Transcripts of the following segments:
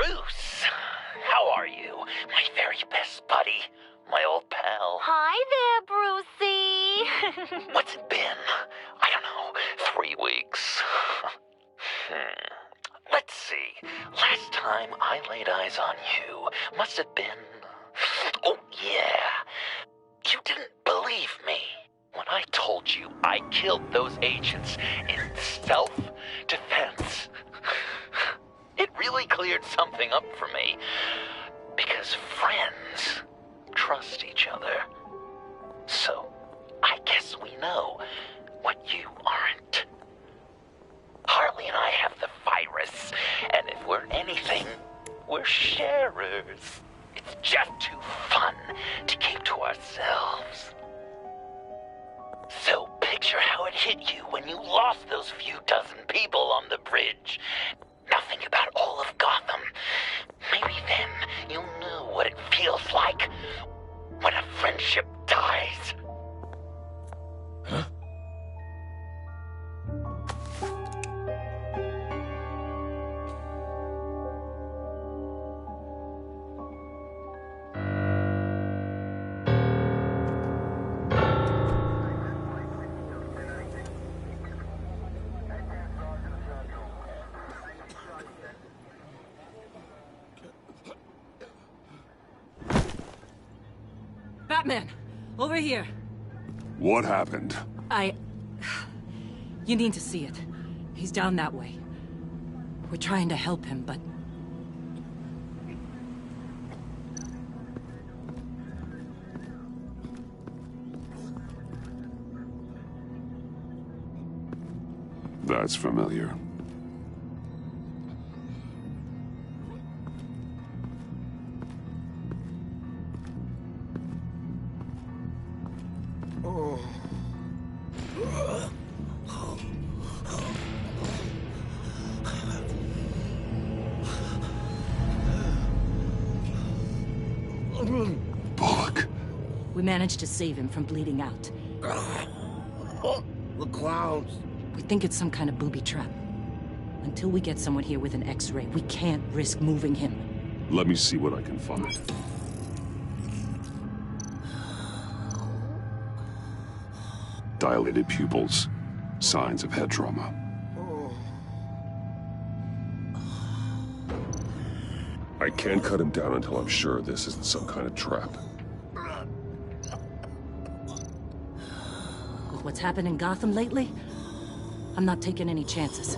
Bruce, how are you? My very best buddy, my old pal. Hi there, Brucey. What's it been? I don't know, 3 weeks. Let's see. Last time I laid eyes on you must have been... Oh, yeah. You didn't believe me when I told you I killed those agents in self-defense. It really cleared something up for me. Because friends trust each other. So, I guess we know what you aren't. Harley and I have the virus, and if we're anything, we're sharers. It's just too fun to keep to ourselves. So picture how it hit you when you lost those few dozen people on the bridge. Now think about all of Gotham. Maybe then you'll know what it feels like when a friendship dies. Huh? Batman! Over here! What happened? You need to see it. He's down that way. We're trying to help him, but... That's familiar. Bullock. We managed to save him from bleeding out. The clowns. We think it's some kind of booby trap. Until we get someone here with an X-ray, we can't risk moving him. Let me see what I can find. Dilated pupils. Signs of head trauma. I can't cut him down until I'm sure this isn't some kind of trap. With what's happened in Gotham lately, I'm not taking any chances.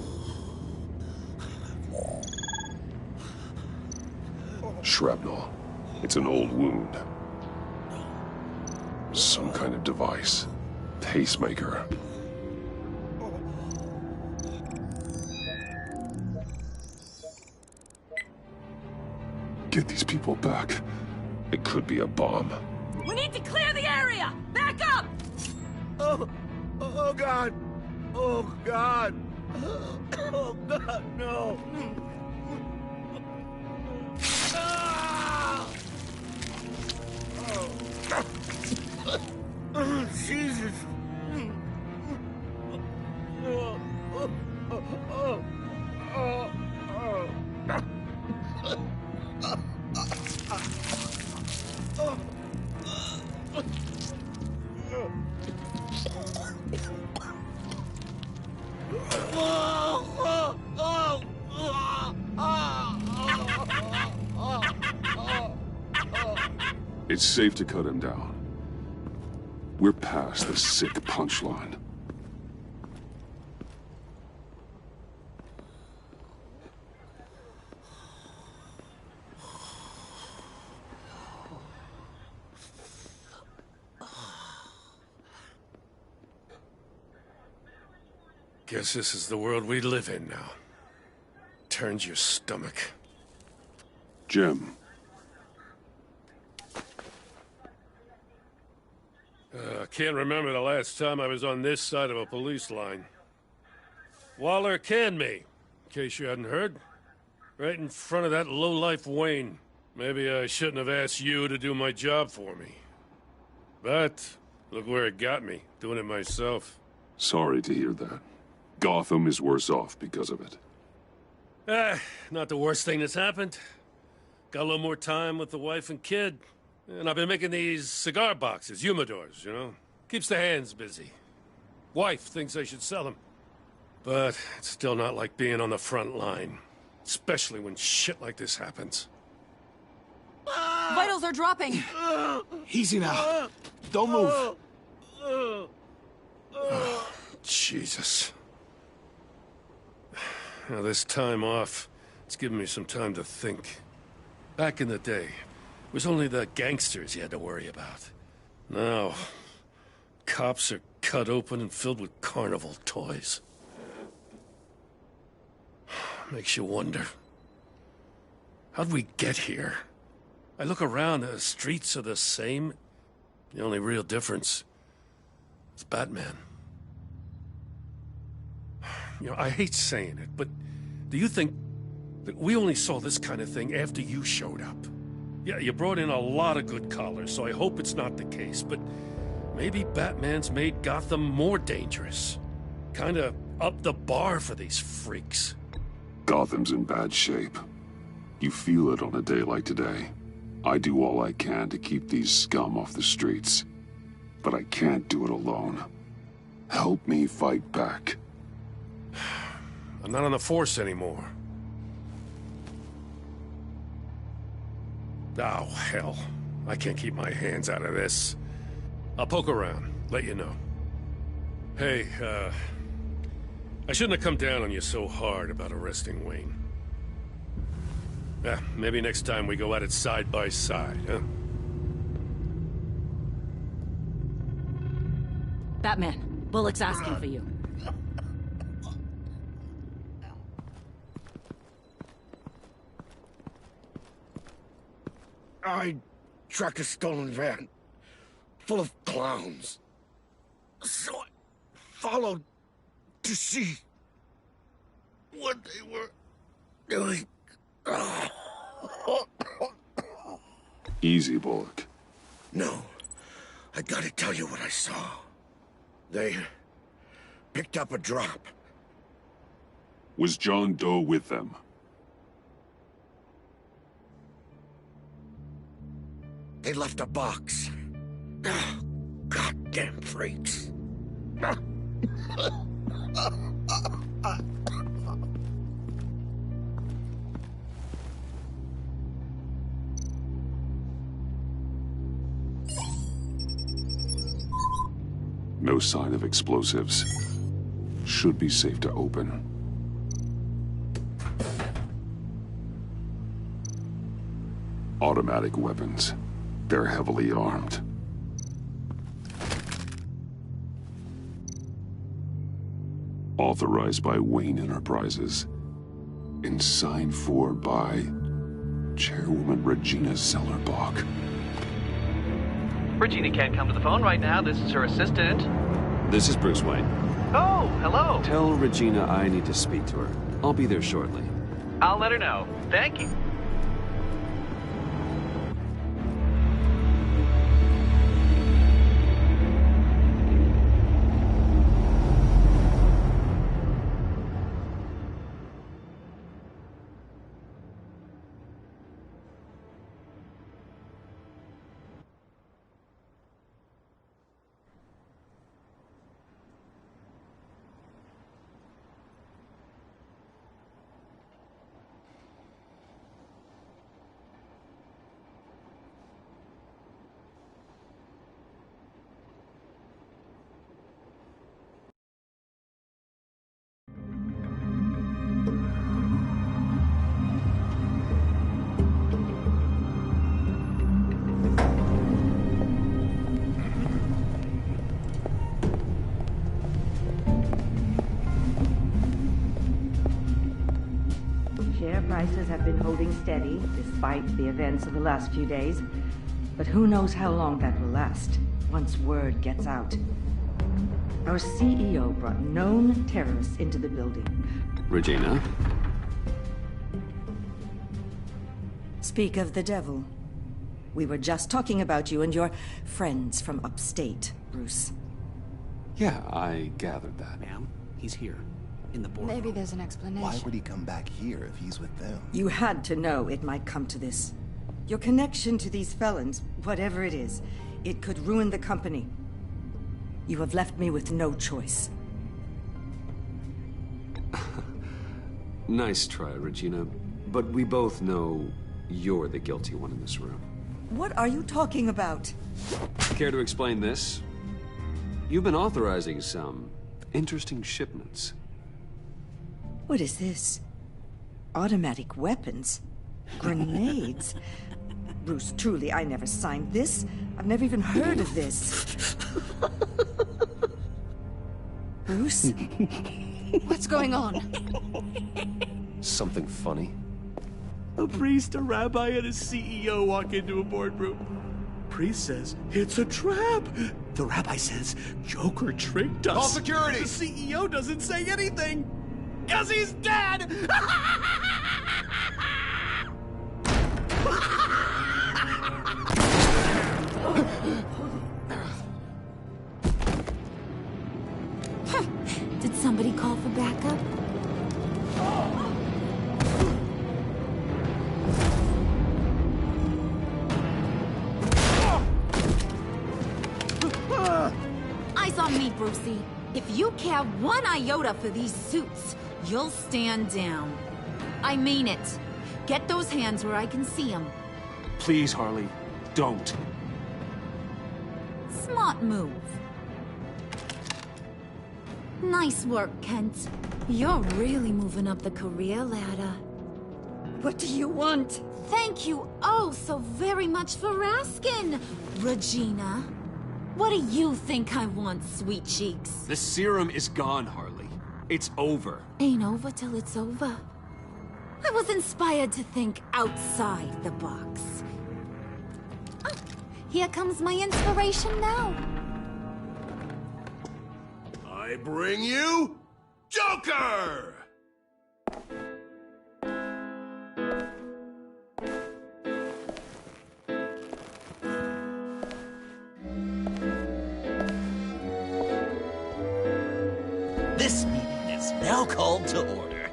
Shrapnel. It's an old wound. Some kind of device. Pacemaker. Get these people back. It could be a bomb. We need to clear the area! Back up! Oh God! Oh God! Oh God, no! Ah! Oh, Jesus! It's safe to cut him down. We're past the sick punchline. Guess this is the world we live in now. Turns your stomach. Jim. I can't remember the last time I was on this side of a police line. Waller canned me, in case you hadn't heard. Right in front of that lowlife Wayne. Maybe I shouldn't have asked you to do my job for me. But, look where it got me, doing it myself. Sorry to hear that. Gotham is worse off because of it. Not the worst thing that's happened. Got a little more time with the wife and kid. And I've been making these cigar boxes, humidors, you know? Keeps the hands busy. Wife thinks I should sell them. But it's still not like being on the front line. Especially when shit like this happens. Vitals are dropping! Easy now. Don't move. Jesus. Now, this time off, it's given me some time to think. Back in the day, it was only the gangsters you had to worry about. Now, cops are cut open and filled with carnival toys. Makes you wonder. How'd we get here? I look around, the streets are the same. The only real difference is Batman. You know, I hate saying it, but do you think that we only saw this kind of thing after you showed up? Yeah, you brought in a lot of good callers, so I hope it's not the case, but maybe Batman's made Gotham more dangerous. Kinda up the bar for these freaks. Gotham's in bad shape. You feel it on a day like today. I do all I can to keep these scum off the streets. But I can't do it alone. Help me fight back. I'm not on the force anymore. Oh, hell. I can't keep my hands out of this. I'll poke around, let you know. Hey, I shouldn't have come down on you so hard about arresting Wayne. Maybe next time we go at it side by side, huh? Batman, Bullock's asking for you. I tracked a stolen van full of clowns. So I followed to see what they were doing. Easy, Bullock. No, I gotta tell you what I saw. They picked up a drop. Was John Doe with them? They left a box. Goddamn freaks. No sign of explosives. Should be safe to open. Automatic weapons. They're heavily armed. Authorized by Wayne Enterprises. And signed for by Chairwoman Regina Zellerbach. Regina can't come to the phone right now. This is her assistant. This is Bruce Wayne. Oh, hello. Tell Regina I need to speak to her. I'll be there shortly. I'll let her know. Thank you. Share prices have been holding steady despite the events of the last few days. But who knows how long that will last once word gets out. Our CEO brought known terrorists into the building. Regina? Speak of the devil. We were just talking about you and your friends from upstate, Bruce. Yeah, I gathered that. Ma'am, he's here. in the boardroom. Maybe there's an explanation. Why would he come back here if he's with them? You had to know it might come to this. Your connection to these felons, whatever it is, it could ruin the company. You have left me with no choice. Nice try, Regina. But we both know you're the guilty one in this room. What are you talking about? Care to explain this? You've been authorizing some interesting shipments. What is this? Automatic weapons? Grenades? Bruce, truly, I never signed this. I've never even heard of this. Bruce? What's going on? Something funny? A priest, a rabbi, and a CEO walk into a boardroom. Priest says, it's a trap. The rabbi says, Joker tricked us. Call security! The CEO doesn't say anything, because he's dead! Did somebody call for backup? Eyes on me, Brucey. If you care one iota for these suits, you'll stand down. I mean it. Get those hands where I can see them. Please, Harley, don't. Smart move. Nice work, Kent. You're really moving up the career ladder. What do you want? Thank you oh so very much for asking, Regina. What do you think I want, sweet cheeks? The serum is gone, Harley. It's over. Ain't over till it's over. I was inspired to think outside the box. Oh, here comes my inspiration now. I bring you Joker! This meeting is now called to order.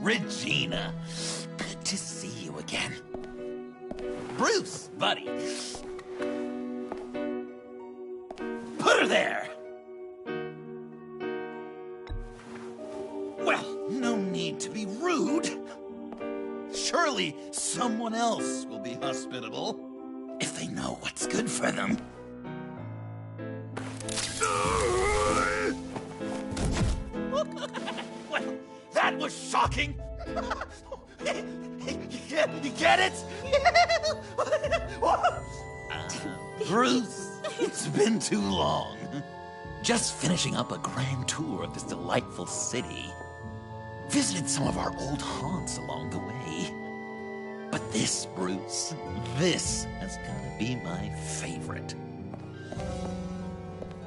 Regina, good to see you again. Bruce, buddy. Put her there! Well, no need to be rude. Surely someone else will be hospitable if they know what's good for them. Well, that was shocking. You get it? Bruce, it's been too long. Just finishing up a grand tour of this delightful city. Visited some of our old haunts along the way. But this, Bruce, this has gotta be my favorite.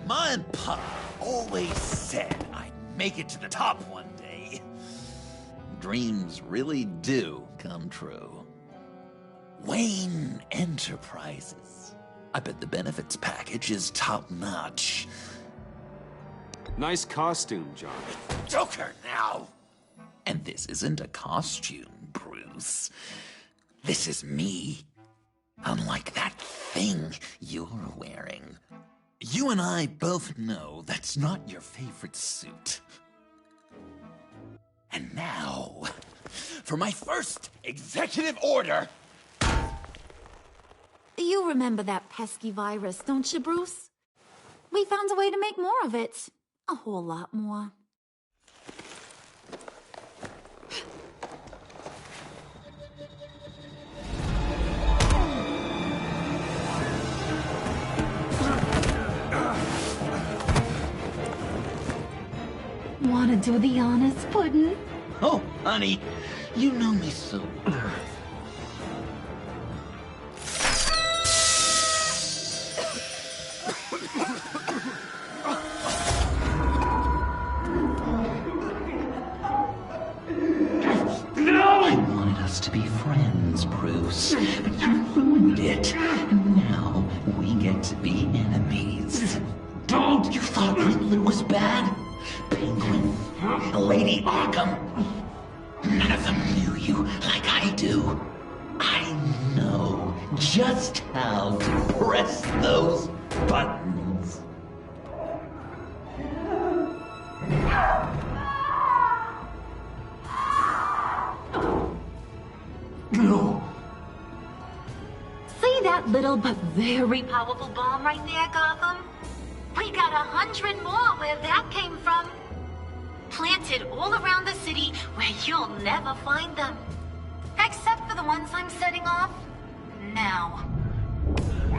Ma and Pa always said I'd make it to the top one day. Dreams really do come true. Wayne Enterprises. I bet the benefits package is top-notch. Nice costume, John. Joker now! And this isn't a costume, Bruce. This is me. Unlike that thing you're wearing. You and I both know that's not your favorite suit. And now, for my first executive order. You remember that pesky virus, don't you, Bruce? We found a way to make more of it. A whole lot more. Wanna do the honors, Puddin'? Oh, honey, you know me so well. I wanted us to be friends, Bruce. Bruce, but you ruined it. And now we get to be enemies. Don't! You thought Riddler was bad? Penguin, Lady Arkham. None of them knew you like I do. I know just how to press those buttons. No. See that little but very powerful bomb right there, Gotham? We got 100 more where that came from. Planted all around the city where you'll never find them. Except for the ones I'm setting off now.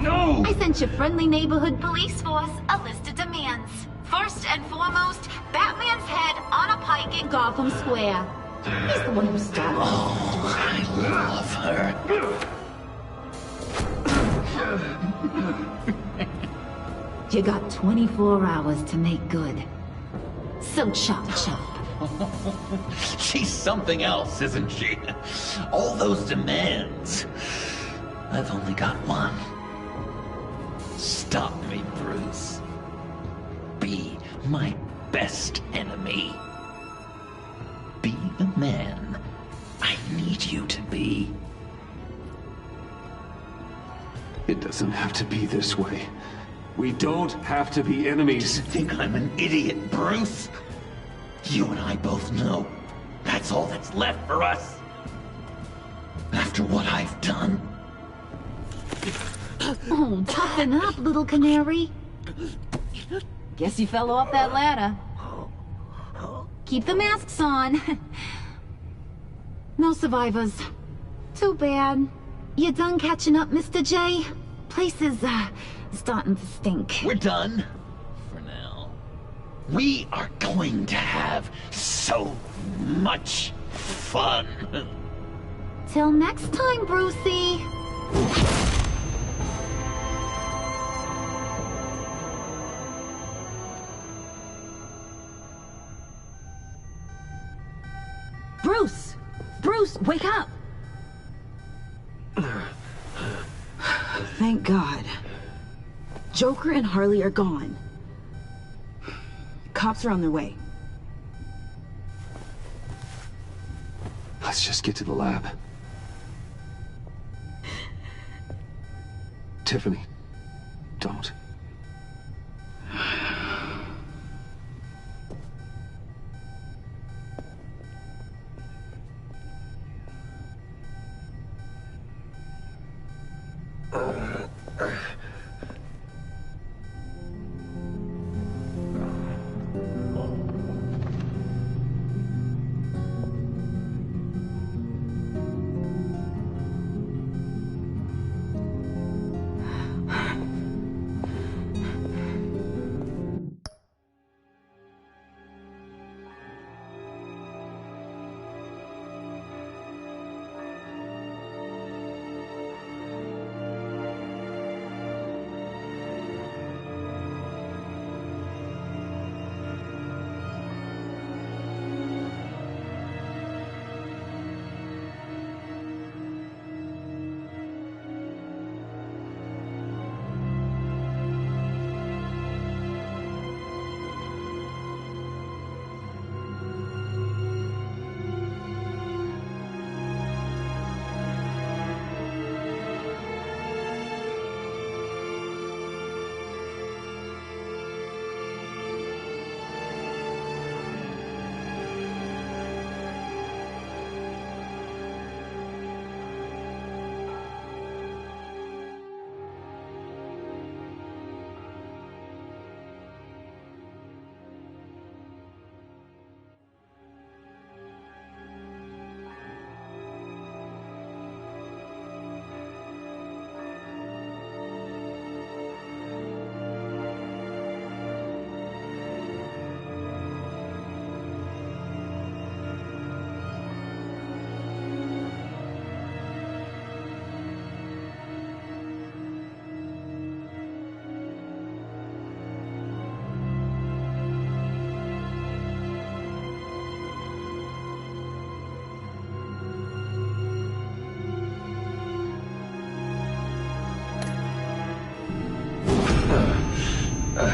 No! I sent your friendly neighborhood police force a list of demands. First and foremost, Batman's head on a pike in Gotham Square. He's the one who started. Oh, I love her. You got 24 hours to make good. So chop chop. She's something else, isn't she? All those demands. I've only got one. Stop me, Bruce. Be my best enemy. Be the man I need you to be. It doesn't have to be this way. We don't have to be enemies. You think I'm an idiot, Bruce? You and I both know that's all that's left for us. After what I've done. Oh, toughen up, little canary. Guess you fell off that ladder. Keep the masks on. No survivors. Too bad. You done catching up, Mr. J? Place is, starting to stink. We're done. For now. We are going to have so much fun. Till next time, Brucey. Bruce! Bruce, wake up! Thank God. Joker and Harley are gone. Cops are on their way. Let's just get to the lab. Tiffany, don't.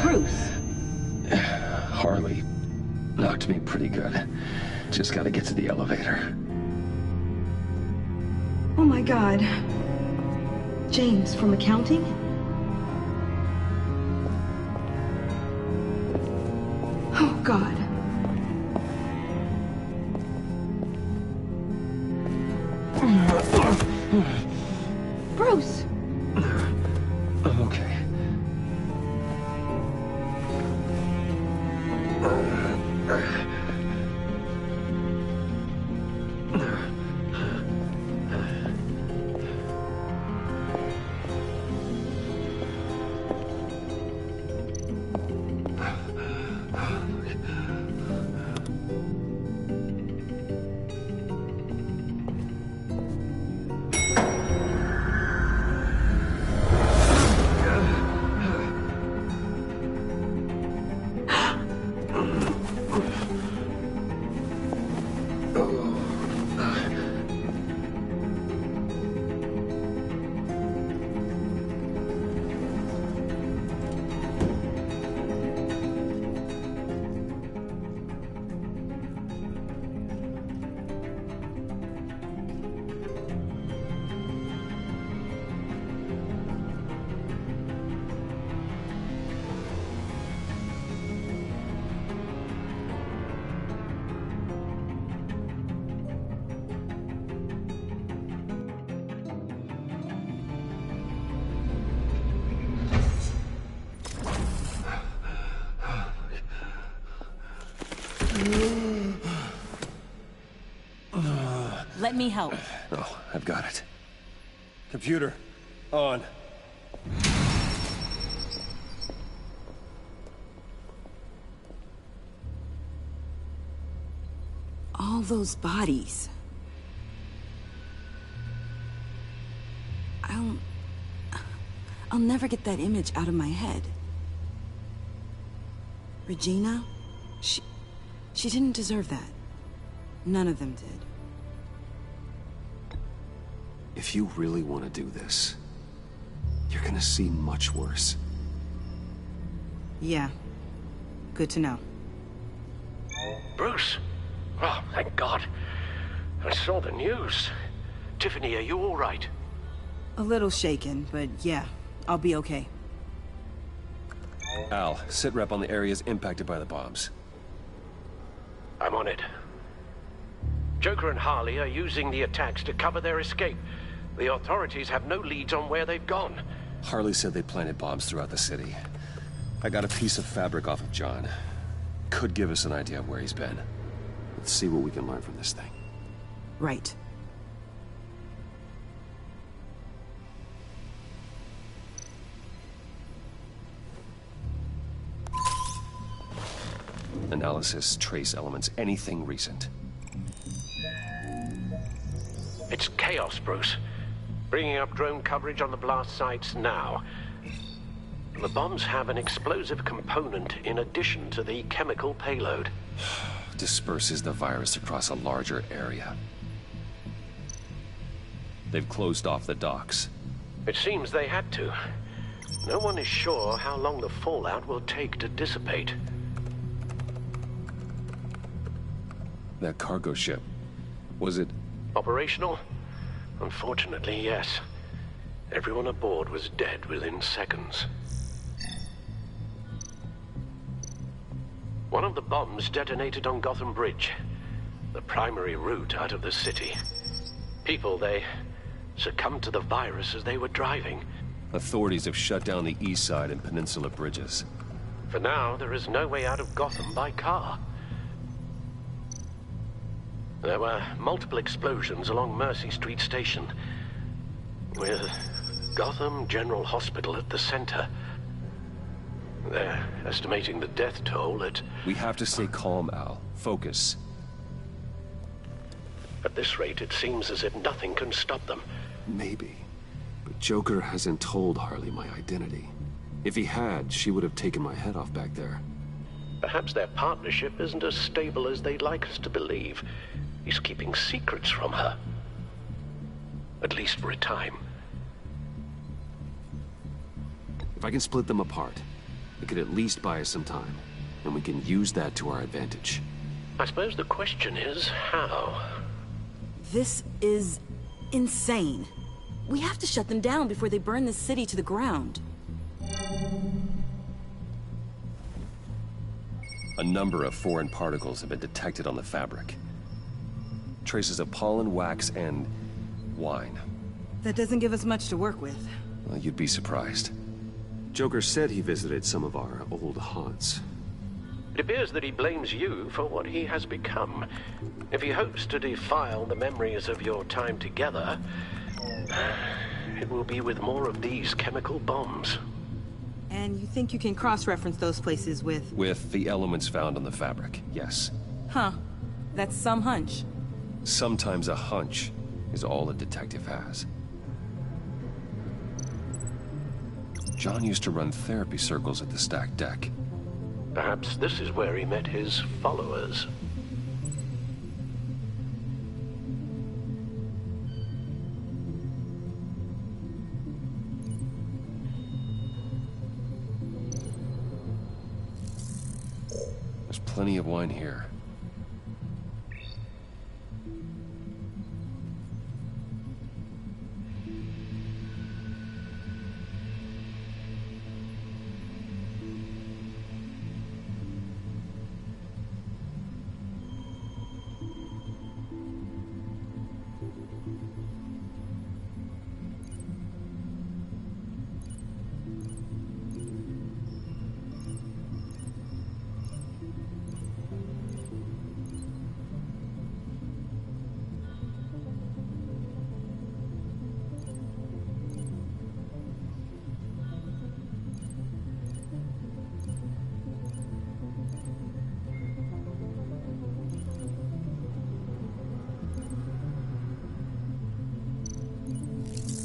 Bruce! Harley knocked me pretty good. Just gotta get to the elevator. Oh my God. James from accounting? Oh God. Bruce! I'm okay. Let me help. Oh, I've got it. Computer, on. All those bodies. I'll never get that image out of my head. Regina? She didn't deserve that. None of them did. If you really want to do this, you're gonna see much worse. Yeah. Good to know. Bruce? Oh, thank God. I saw the news. Tiffany, are you all right? A little shaken, but yeah, I'll be okay. Al, sit rep on the areas impacted by the bombs. I'm on it. Joker and Harley are using the attacks to cover their escape. The authorities have no leads on where they've gone. Harley said they planted bombs throughout the city. I got a piece of fabric off of John. Could give us an idea of where he's been. Let's see what we can learn from this thing. Right. Analysis, trace elements, anything recent. It's chaos, Bruce. Bringing up drone coverage on the blast sites now. The bombs have an explosive component in addition to the chemical payload. Disperses the virus across a larger area. They've closed off the docks. It seems they had to. No one is sure how long the fallout will take to dissipate. That cargo ship, was it... Operational? Unfortunately, yes. Everyone aboard was dead within seconds. One of the bombs detonated on Gotham Bridge, the primary route out of the city. People, they succumbed to the virus as they were driving. Authorities have shut down the east side and peninsula bridges. For now, there is no way out of Gotham by car. There were multiple explosions along Mercy Street Station, with Gotham General Hospital at the center. They're estimating the death toll at... We have to stay calm, Al. Focus. At this rate, it seems as if nothing can stop them. Maybe. But Joker hasn't told Harley my identity. If he had, she would have taken my head off back there. Perhaps their partnership isn't as stable as they'd like us to believe. He's keeping secrets from her. At least for a time. If I can split them apart, It could at least buy us some time, and we can use that to our advantage. I suppose the question is, how? This is insane. We have to shut them down before they burn the city to the ground. A number of foreign particles have been detected on the fabric. Traces of pollen, wax, and wine. That doesn't give us much to work with. Well, you'd be surprised. Joker said he visited some of our old haunts. It appears that he blames you for what he has become. If he hopes to defile the memories of your time together, it will be with more of these chemical bombs. And you think you can cross-reference those places with... With the elements found on the fabric, yes. Huh. That's some hunch. Sometimes a hunch is all a detective has. John used to run therapy circles at the stacked deck. Perhaps this is where he met his followers. There's plenty of wine here.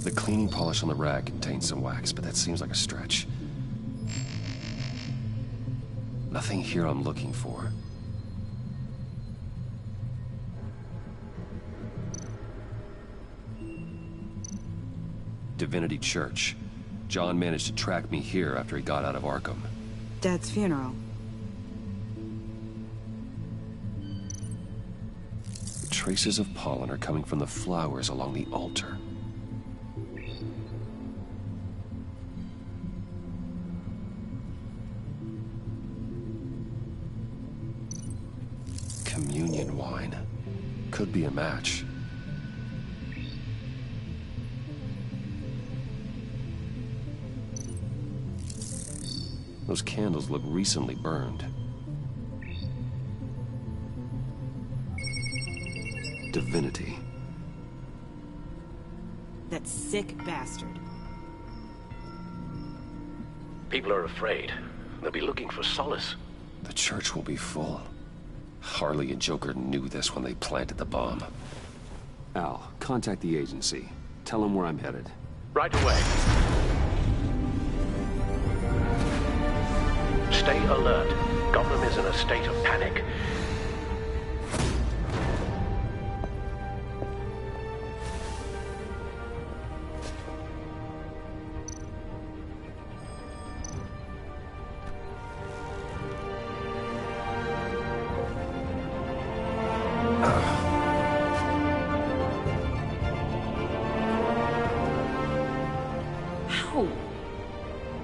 The cleaning polish on the rag contains some wax, but that seems like a stretch. Nothing here I'm looking for. Divinity Church. John managed to track me here after he got out of Arkham. Dad's funeral. The traces of pollen are coming from the flowers along the altar. Communion wine. Could be a match. Those candles look recently burned. Divinity. That sick bastard. People are afraid. They'll be looking for solace. The church will be full. Harley and Joker knew this when they planted the bomb. Al, contact the agency. Tell them where I'm headed. Right away. Stay alert. Gotham is in a state of panic.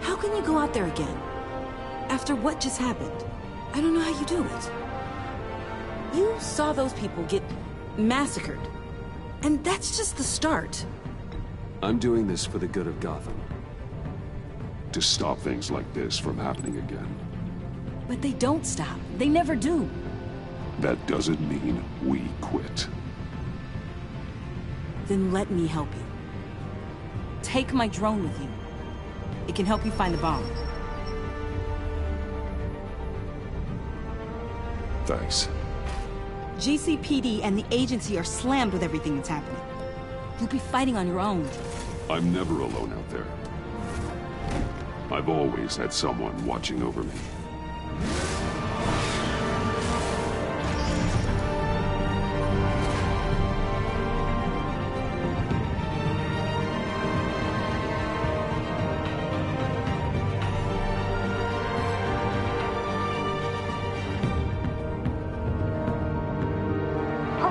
How can you go out there again? After what just happened? I don't know how you do it. You saw those people get massacred. And that's just the start. I'm doing this for the good of Gotham. To stop things like this from happening again. But they don't stop. They never do. That doesn't mean we quit. Then let me help you. Take my drone with you. It can help you find the bomb. Thanks. GCPD and the agency are slammed with everything that's happening. You'll be fighting on your own. I'm never alone out there. I've always had someone watching over me.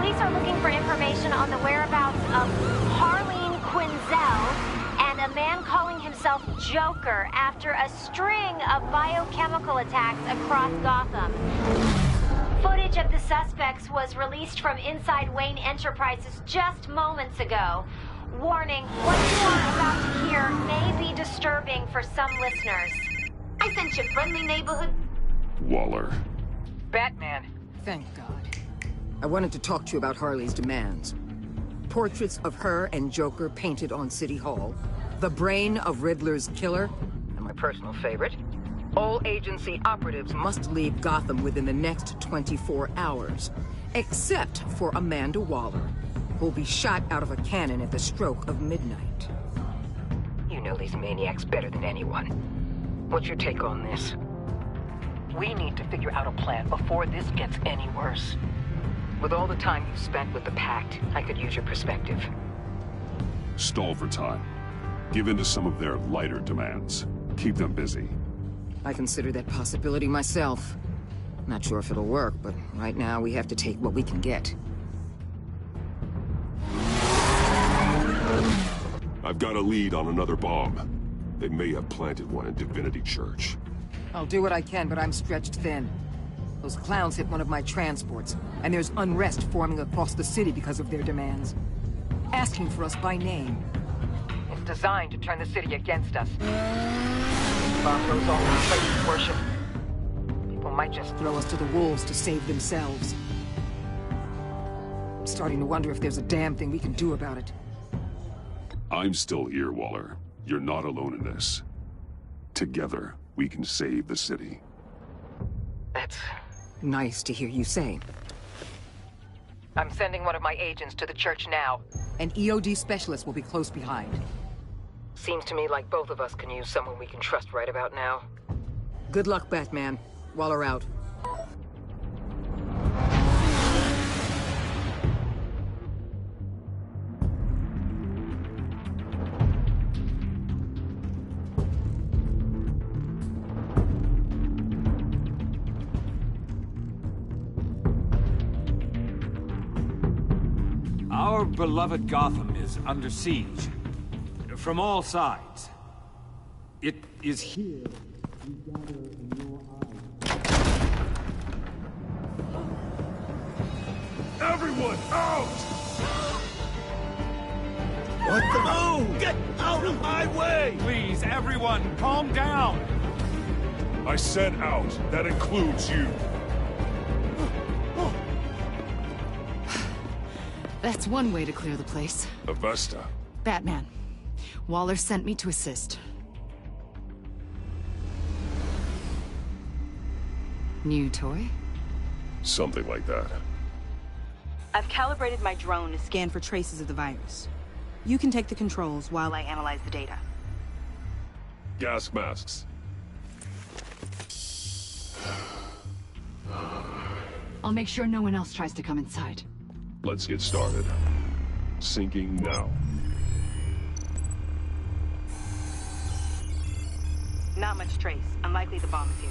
Police are looking for information on the whereabouts of Harleen Quinzel and a man calling himself Joker after a string of biochemical attacks across Gotham. Footage of the suspects was released from inside Wayne Enterprises just moments ago. Warning, what you are about to hear may be disturbing for some listeners. I sent you friendly neighborhood... Waller. Batman. Thank God. I wanted to talk to you about Harley's demands. Portraits of her and Joker painted on City Hall. The brain of Riddler's killer. And my personal favorite. All agency operatives must leave Gotham within the next 24 hours. Except for Amanda Waller, who'll be shot out of a cannon at the stroke of midnight. You know these maniacs better than anyone. What's your take on this? We need to figure out a plan before this gets any worse. With all the time you've spent with the Pact, I could use your perspective. Stall for time. Give in to some of their lighter demands. Keep them busy. I consider that possibility myself. Not sure if it'll work, but right now we have to take what we can get. I've got a lead on another bomb. They may have planted one in Divinity Church. I'll do what I can, but I'm stretched thin. Those clowns hit one of my transports, and there's unrest forming across the city because of their demands. Asking for us by name. It's designed to turn the city against us. Bomb goes off in places of worship. People might just throw us to the wolves to save themselves. I'm starting to wonder if there's a damn thing we can do about it. I'm still here, Waller. You're not alone in this. Together, we can save the city. That's nice to hear you say. I'm sending one of my agents to the church now. An EOD specialist will be close behind. Seems to me like both of us can use someone we can trust right about now. Good luck, Batman. Waller out. Our beloved Gotham is under siege. From all sides. It is here we gather in your eyes. Everyone, out! What the... Oh! Get out of my way! Please, everyone, calm down! I said out. That includes you. That's one way to clear the place. Avesta. Batman. Waller sent me to assist. New toy? Something like that. I've calibrated my drone to scan for traces of the virus. You can take the controls while I analyze the data. Gas masks. I'll make sure no one else tries to come inside. Let's get started. Syncing now. Not much trace. Unlikely the bomb is here.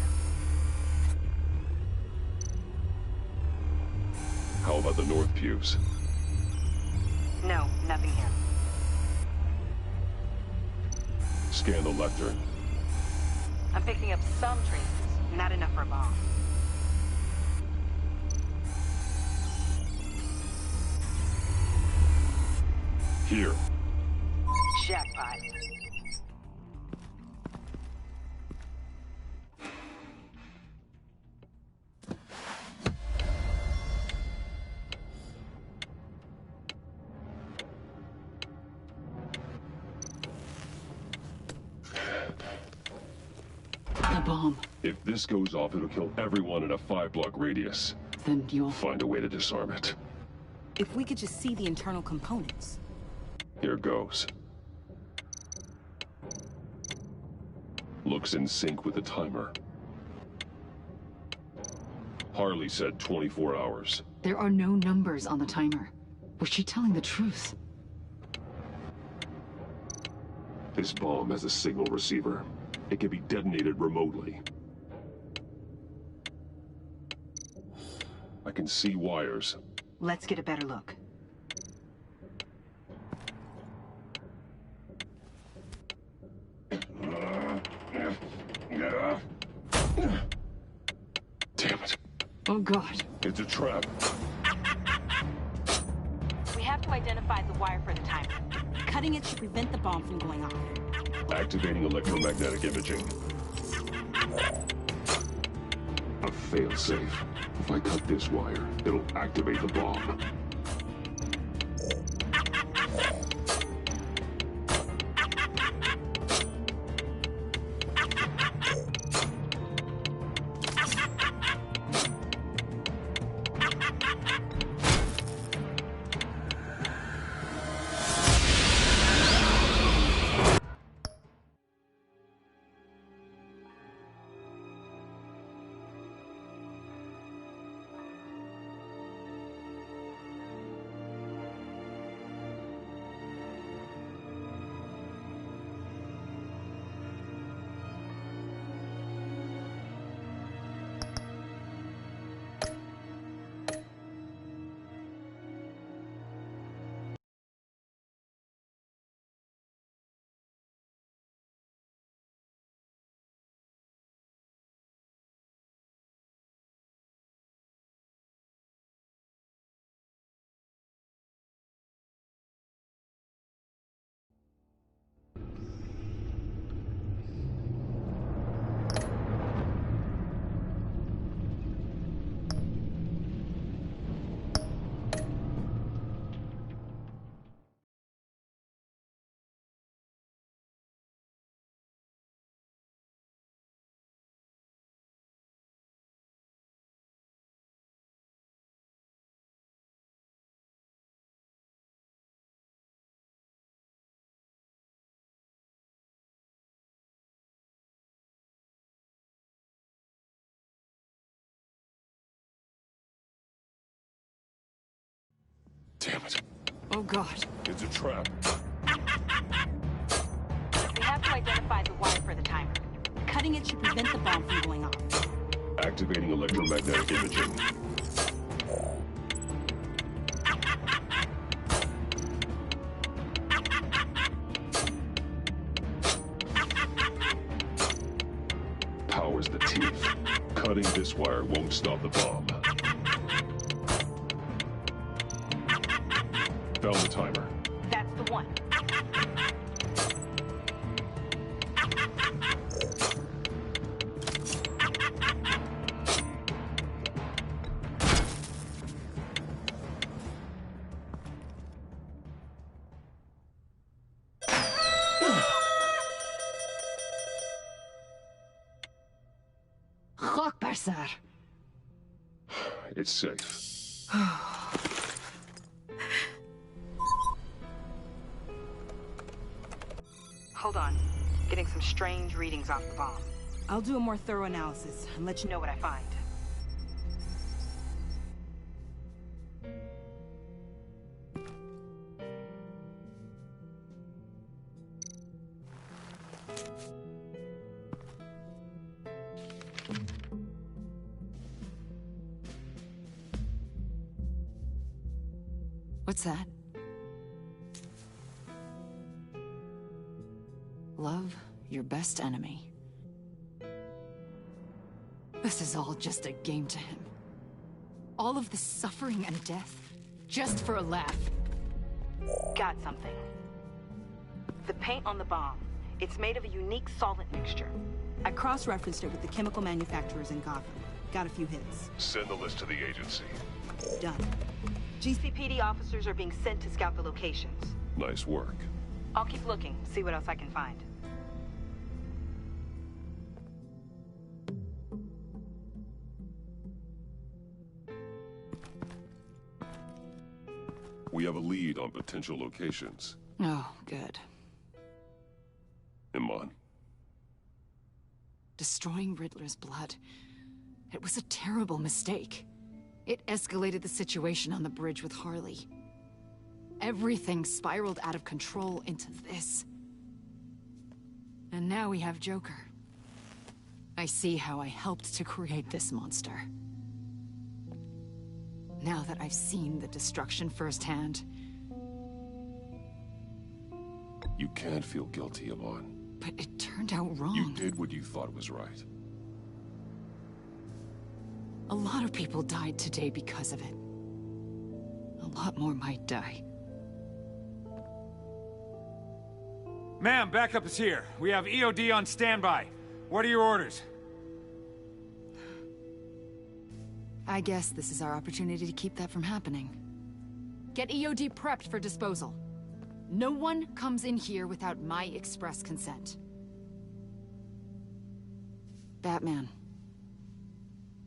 How about the north pews? No, nothing here. Scan the lectern. I'm picking up some traces. Not enough for a bomb. Here. Jackpot. The bomb. If this goes off, it'll kill everyone in a 5-block radius. Then you'll... Find a way to disarm it. If we could just see the internal components. Here goes. Looks in sync with the timer. Harley said 24 hours. There are no numbers on the timer. Was she telling the truth? This bomb has a signal receiver. It can be detonated remotely. I can see wires. Let's get a better look. Damn it. Oh, God. It's a trap. We have to identify the wire for the timer. Cutting it should prevent the bomb from going off. Activating electromagnetic imaging. A failsafe. If I cut this wire, it'll activate the bomb. Damn it. Oh, God. It's a trap. We have to identify the wire for the timer. Cutting it should prevent the bomb from going off. Activating electromagnetic imaging. Powers the teeth. Cutting this wire won't stop the bomb. Found the timer. That's the one. Chok Barsar. It's safe. Hold on. Getting some strange readings off the bomb. I'll do a more thorough analysis and let you know what I find. What's that? Love your best enemy. This is all just a game to him. All of this suffering and death, just for a laugh. Got something. The paint on the bomb. It's made of a unique solvent mixture. I cross-referenced it with the chemical manufacturers in Gotham. Got a few hits. Send the list to the agency. Done. GCPD officers are being sent to scout the locations. Nice work. I'll keep looking, see what else I can find. We have a lead on potential locations. Oh, good. Iman. Destroying Riddler's blood. It was a terrible mistake. It escalated the situation on the bridge with Harley. Everything spiraled out of control into this. And now we have Joker. I see how I helped to create this monster. Now that I've seen the destruction firsthand. You can't feel guilty, Amon. But it turned out wrong. You did what you thought was right. A lot of people died today because of it. A lot more might die. Ma'am, backup is here. We have EOD on standby. What are your orders? I guess this is our opportunity to keep that from happening. Get EOD prepped for disposal. No one comes in here without my express consent. Batman.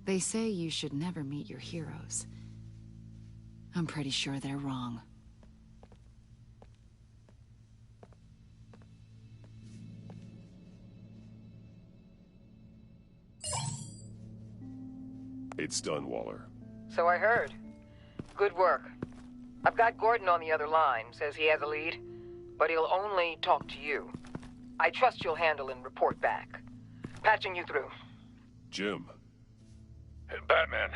They say you should never meet your heroes. I'm pretty sure they're wrong. It's done, Waller. So I heard. Good work. I've got Gordon on the other line, says he has a lead, but he'll only talk to you. I trust you'll handle and report back. Patching you through. Jim. Hey, Batman,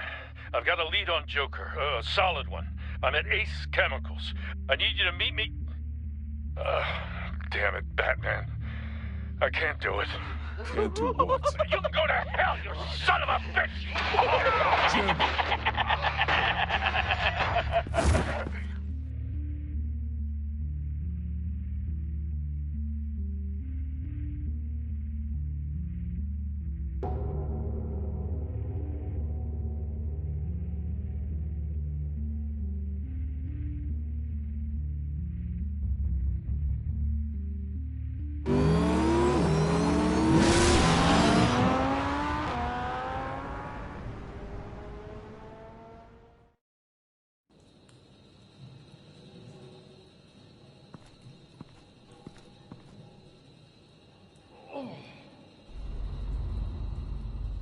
I've got a lead on Joker, a solid one. I'm at Ace Chemicals. I need you to meet me... damn it, Batman. I can't do it. Can't do what? You can go to hell, you son of a bitch! Jim!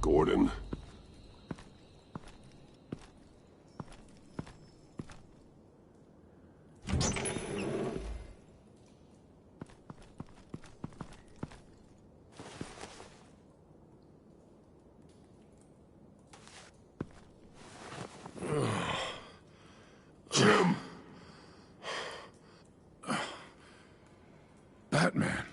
Gordon. Jim! Batman.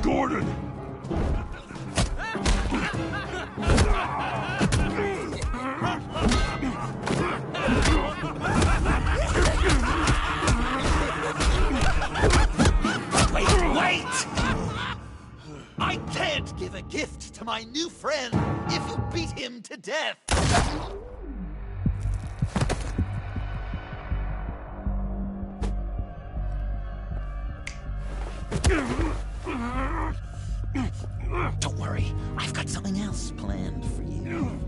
Gordon! Wait! I can't give a gift to my new friend if you beat him to death! Don't worry, I've got something else planned for you.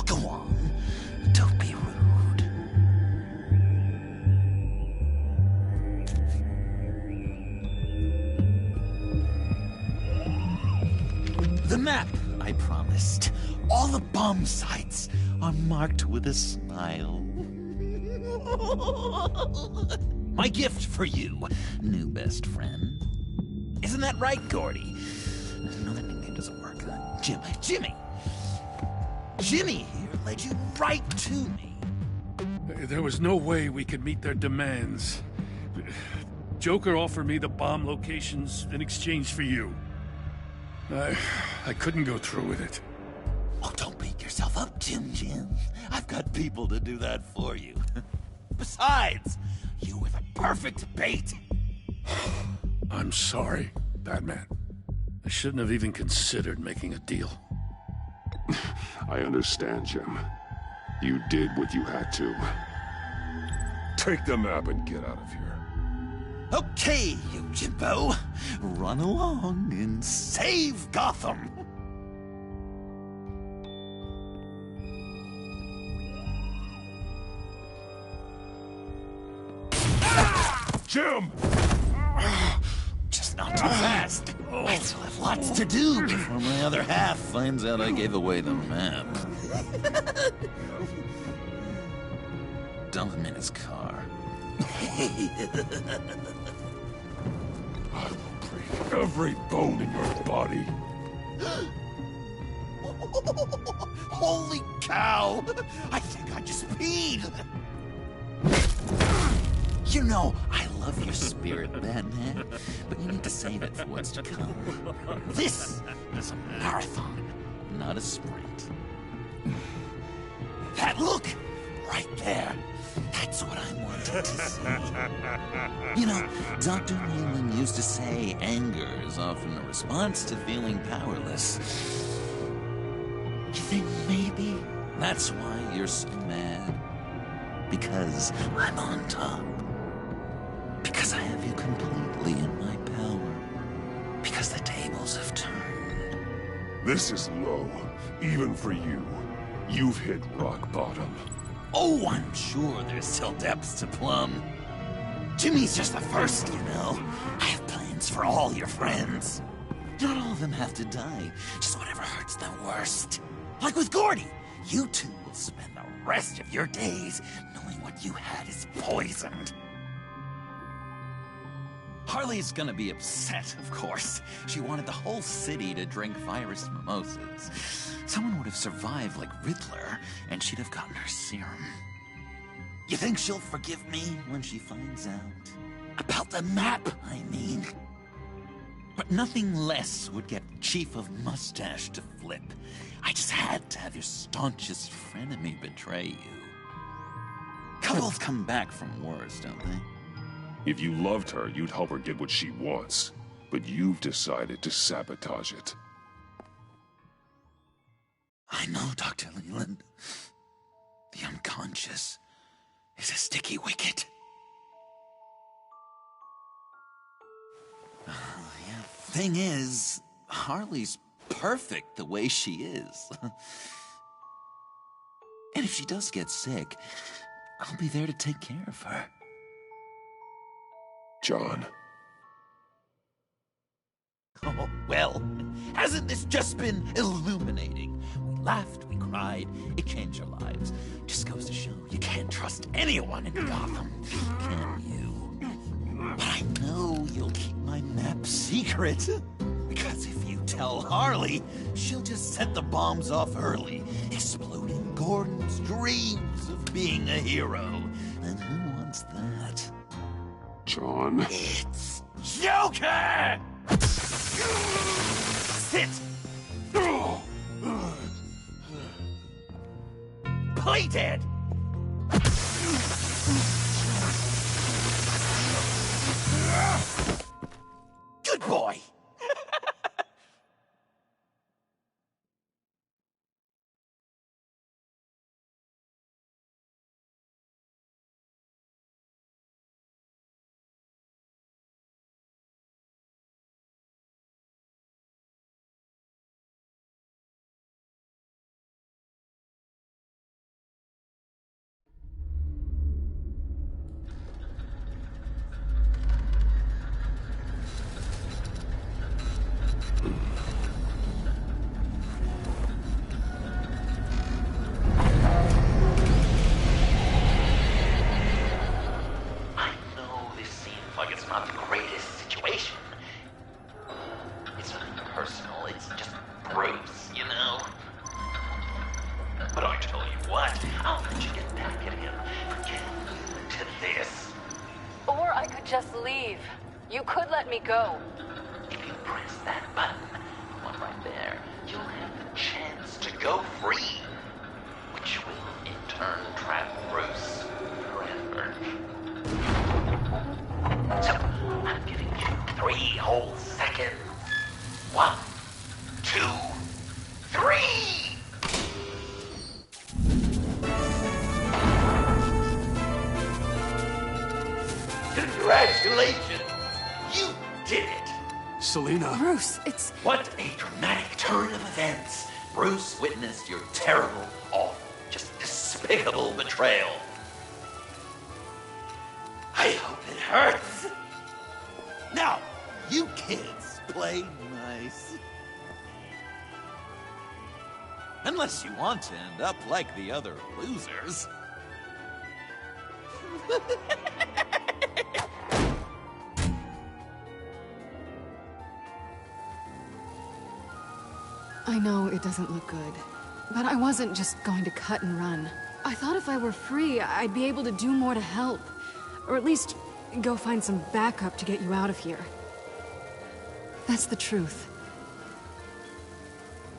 Go on, don't be rude. All the bomb sites are marked with a smile. My gift for you, new best friend. Isn't that right, Gordy? No, that nickname doesn't work. Jimmy! Jimmy here led you right to me. There was no way we could meet their demands. Joker offered me the bomb locations in exchange for you. I couldn't go through with it. Oh, don't beat yourself up, Jim. I've got people to do that for you. Besides, you were the perfect bait. I'm sorry, Batman. I shouldn't have even considered making a deal. I understand, Jim. You did what you had to. Take the map and get out of here. Okay, you Jimbo. Run along and save Gotham. Jim! Just not too fast. I still have lots to do before my other half finds out I gave away the map. Dump him in his car. I will break every bone in your body. Holy cow! I think I just peed! You know, I love your spirit, Batman, but you need to save it for what's to come. This is a marathon, not a sprint. That look! Right there! That's what I wanted to see. You know, Dr. Newman used to say anger is often a response to feeling powerless. You think maybe that's why you're so mad? Because I'm on top. Because I have you completely in my power. Because the tables have turned. This is low, even for you. You've hit rock bottom. Oh, I'm sure there's still depths to plumb. Jimmy's just the first, you know. I have plans for all your friends. Not all of them have to die, just whatever hurts them worst. Like with Gordy, you two will spend the rest of your days knowing what you had is poisoned. Harley's gonna be upset, of course. She wanted the whole city to drink virus mimosas. Someone would have survived like Riddler, and she'd have gotten her serum. You think she'll forgive me when she finds out? About the map, I mean. But nothing less would get Chief of Mustache to flip. I just had to have your staunchest frenemy betray you. Couples come back from wars, don't they? If you loved her, you'd help her get what she wants. But you've decided to sabotage it. I know, Dr. Leland. The unconscious is a sticky wicket. Yeah, thing is, Harley's perfect the way she is. And if she does get sick, I'll be there to take care of her. John. Oh, well, hasn't this just been illuminating? We laughed, we cried, it changed our lives. Just goes to show you can't trust anyone in Gotham, can you? But I know you'll keep my map secret. Because if you tell Harley, she'll just set the bombs off early, exploding Gordon's dreams of being a hero. And who wants that? John. It's Joker! Sit! Play dead! Good boy! just leave. You could let me go. If you press that button, one right there, you'll have the chance to go free, which will in turn trap Bruce forever. So, I'm giving you 3 whole seconds. 1, 2, 3! Congratulations! You did it! Selena. Bruce, it's... What a dramatic turn of events! Bruce witnessed your terrible, awful, just despicable betrayal. I hope it hurts! Now, you kids play nice. Unless you want to end up like the other losers. I know it doesn't look good, but I wasn't just going to cut and run. I thought if I were free, I'd be able to do more to help. Or at least go find some backup to get you out of here. That's the truth.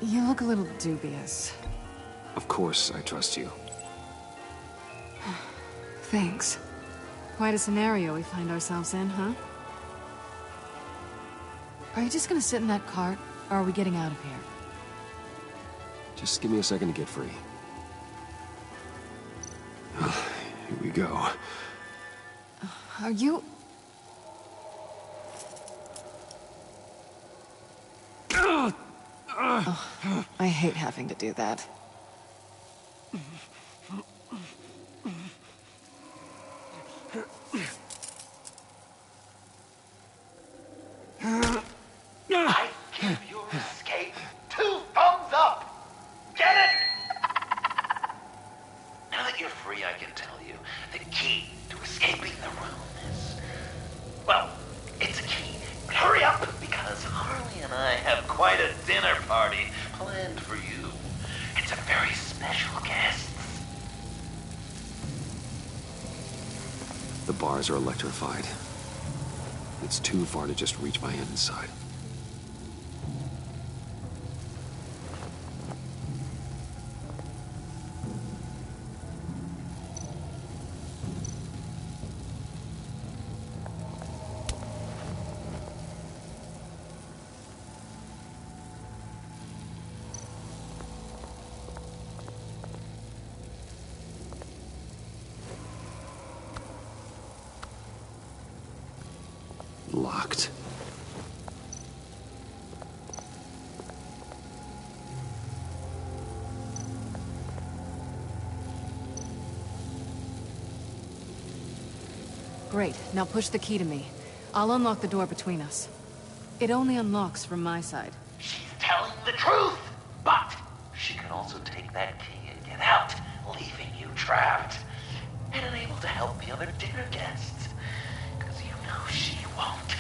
You look a little dubious. Of course, I trust you. Thanks. Quite a scenario we find ourselves in, huh? Are you just gonna sit in that cart, or are we getting out of here? Just give me a second to get free. Here we go. Are you... Oh, I hate having to do that. I give your escape 2 thumbs up! Get it? Now that you're free, I can tell you the key to escaping the room is... Well, it's a key. But hurry up, because Harley and I have quite a dinner party planned for you. It's a very special guest. The bars are electrified. It's too far to just reach my hand inside. Locked. Great, now push the key to me. I'll unlock the door between us. It only unlocks from my side. She's telling the truth, but she can also take that key and get out, leaving you trapped and unable to help the other dinner guests, because you know she won't.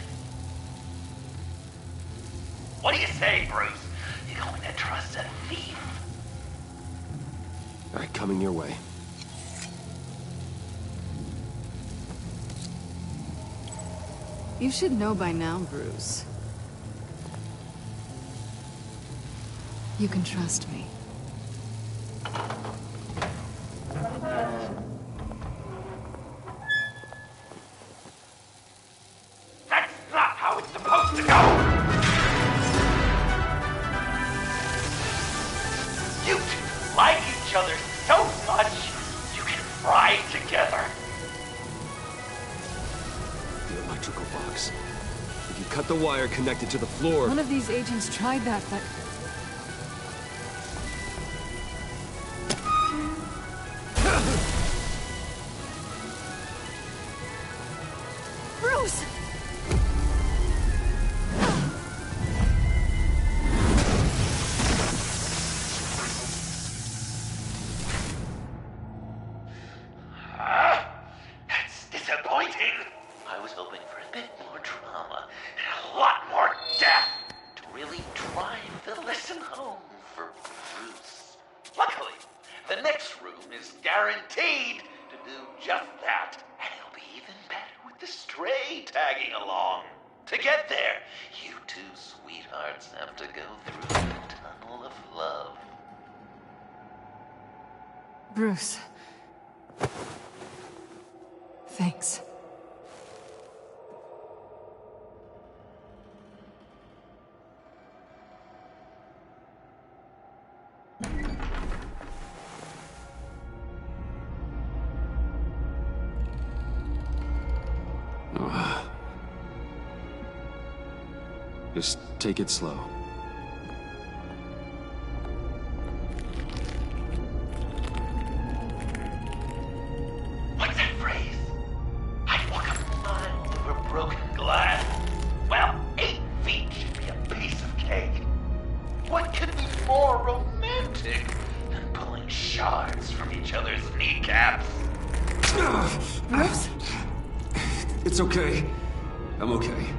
What do you say, Bruce? You going to trust a thief? All right, coming your way. You should know by now, Bruce. You can trust me. That's not how it's supposed to go! You two like each other so much, you can fry together. The electrical box. If you cut the wire connected to the floor... One of these agents tried that, but... Bruce! That's disappointing. I was hoping for a bit more drama and a lot more death to really drive the lesson home for Bruce. Luckily, the next room is guaranteed to do just that, and it'll be even better with with the stray tagging along. To get there, you two sweethearts have to go through the tunnel of love. Bruce. Thanks. Just take it slow. What's that phrase? I'd walk a mile over broken glass. Well, 8 feet should be a piece of cake. What could be more romantic than pulling shards from each other's kneecaps? Bruce? It's okay. I'm okay.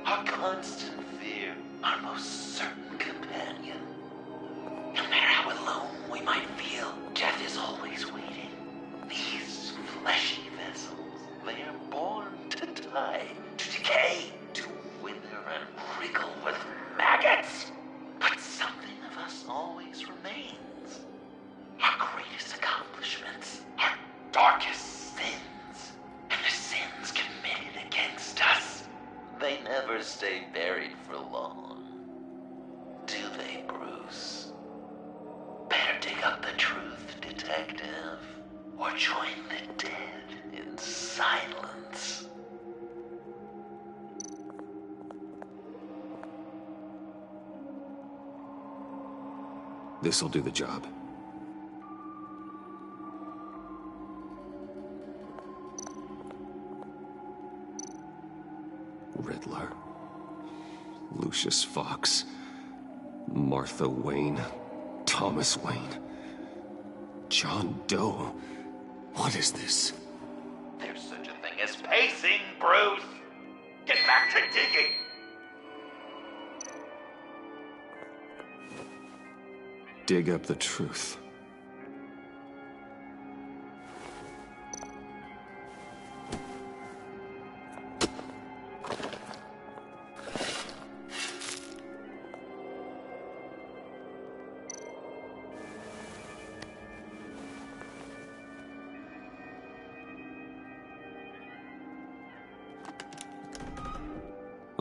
Our constant fear, our most certain companion. No matter how alone we might feel, death is always waiting. These fleshy vessels, they are born to die, to decay, to wither and wriggle with maggots. But something of us always remains. Our greatest accomplishments, our darkest sins, and the sins committed against us. They never stay buried for long. Do they, Bruce? Better dig up the truth, detective, or join the dead in silence. This'll do the job. Riddler, Lucius Fox, Martha Wayne, Thomas Wayne, John Doe. What is this? There's such a thing as pacing, Bruce! Get back to digging! Dig up the truth.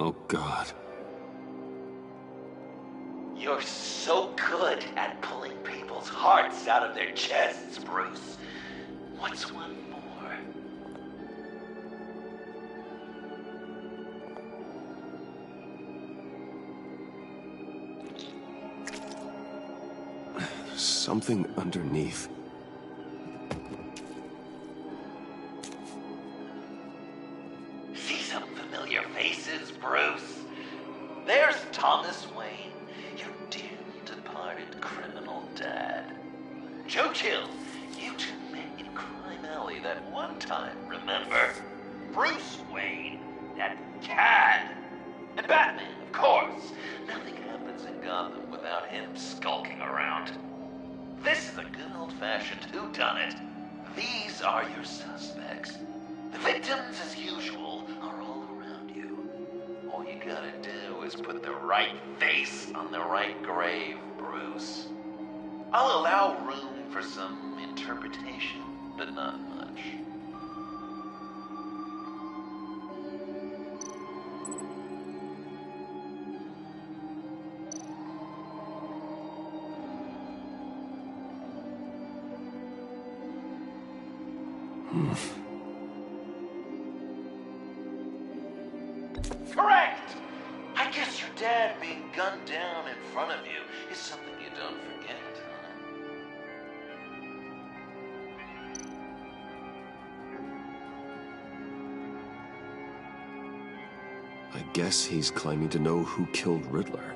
Oh, God. You're so good at pulling people's hearts out of their chests, Bruce. What's one more? Something underneath. See some familiar faces, Bruce? There's Thomas Wayne, your dear departed criminal dad. Joe Chill, you two met in Crime Alley that one time, remember? Bruce Wayne, that cad. And Batman, of course. Nothing happens in Gotham without him skulking around. This is a good old-fashioned whodunit. These are your suspects. The victims, as usual, are all around you. All you gotta do is put the right face on the right grave, Bruce. I'll allow room for some interpretation, but not much. Correct! I guess your dad being gunned down in front of you is something you don't forget. I guess he's claiming to know who killed Riddler.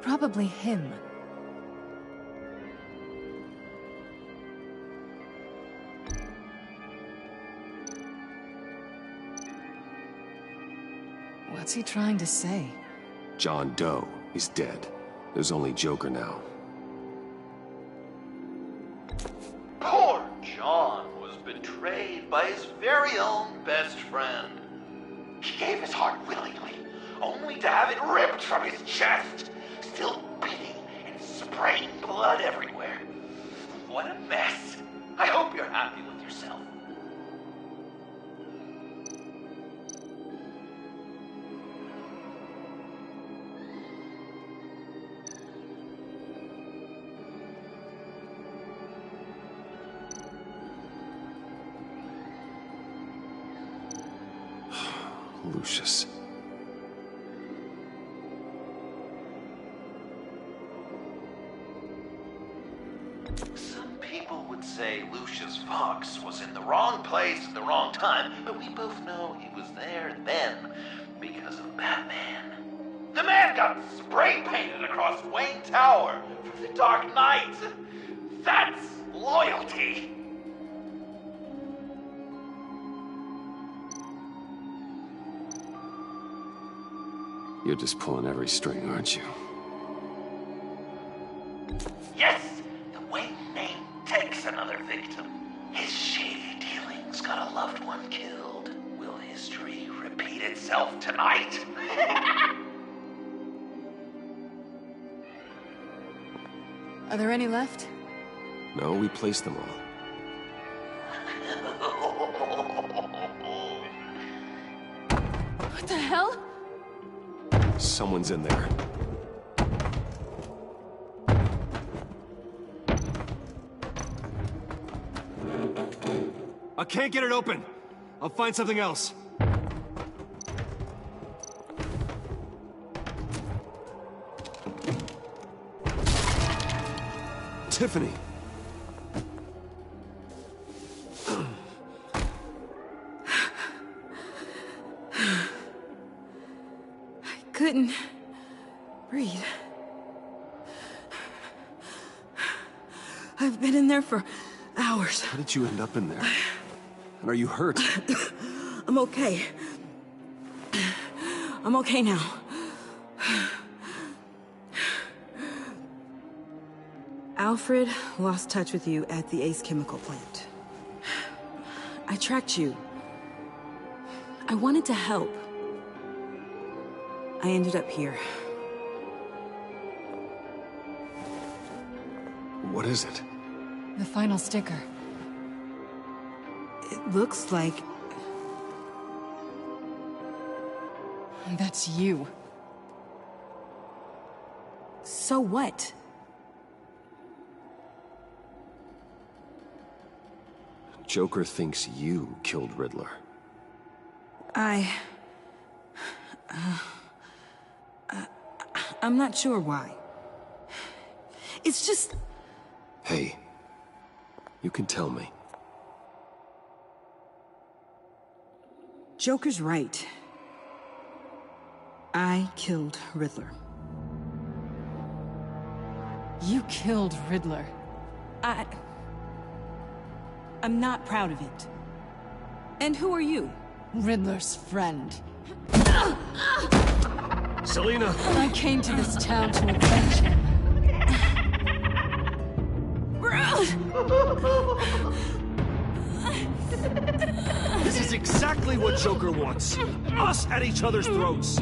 Probably him. What's he trying to say? John Doe is dead. There's only Joker now. Poor John was betrayed by his very own best friend. He gave his heart willingly, only to have it ripped from his chest, still beating and spraying blood everywhere. What a mess. I hope you're happy with yourself. Lucius. Some people would say Lucius Fox was in the wrong place at the wrong time, but we both know he was there then because of Batman. The man got spray painted across Wayne Tower from the Dark Knight. That's loyalty. You're just pulling every string, aren't you? Yes, the Wayne name takes another victim. His shady dealings got a loved one killed. Will history repeat itself tonight? Are there any left? No, we placed them all. What the hell? Someone's in there. I can't get it open. I'll find something else. Tiffany! Couldn't breathe. I've been in there for hours. How did you end up in there? And are you hurt? I'm okay. I'm okay now. Alfred lost touch with you at the Ace Chemical plant. I tracked you. I wanted to help. I ended up here. What is it? The final sticker. It looks like... That's you. So what? Joker thinks you killed Riddler. I'm not sure why. It's just... Hey, you can tell me. Joker's right. I killed Riddler. You killed Riddler. I'm not proud of it. And who are you? Riddler's friend. Selina! I came to this town to avenge him. This is exactly what Joker wants. Us at each other's throats.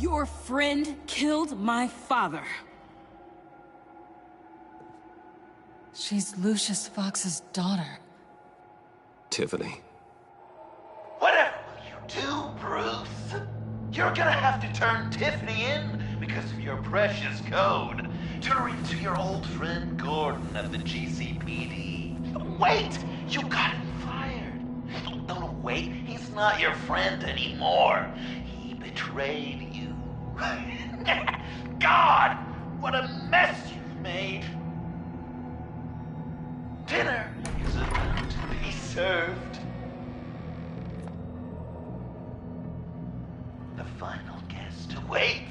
Your friend killed my father. She's Lucius Fox's daughter. Tiffany. Whatever will you do, Bruce? You're gonna have to turn Tiffany in because of your precious code. Turn her into your old friend Gordon at the GCPD. Wait! You got him fired. No, wait. He's not your friend anymore. He betrayed you. God, what a mess you've made. Dinner is about to be served. The final guest awaits.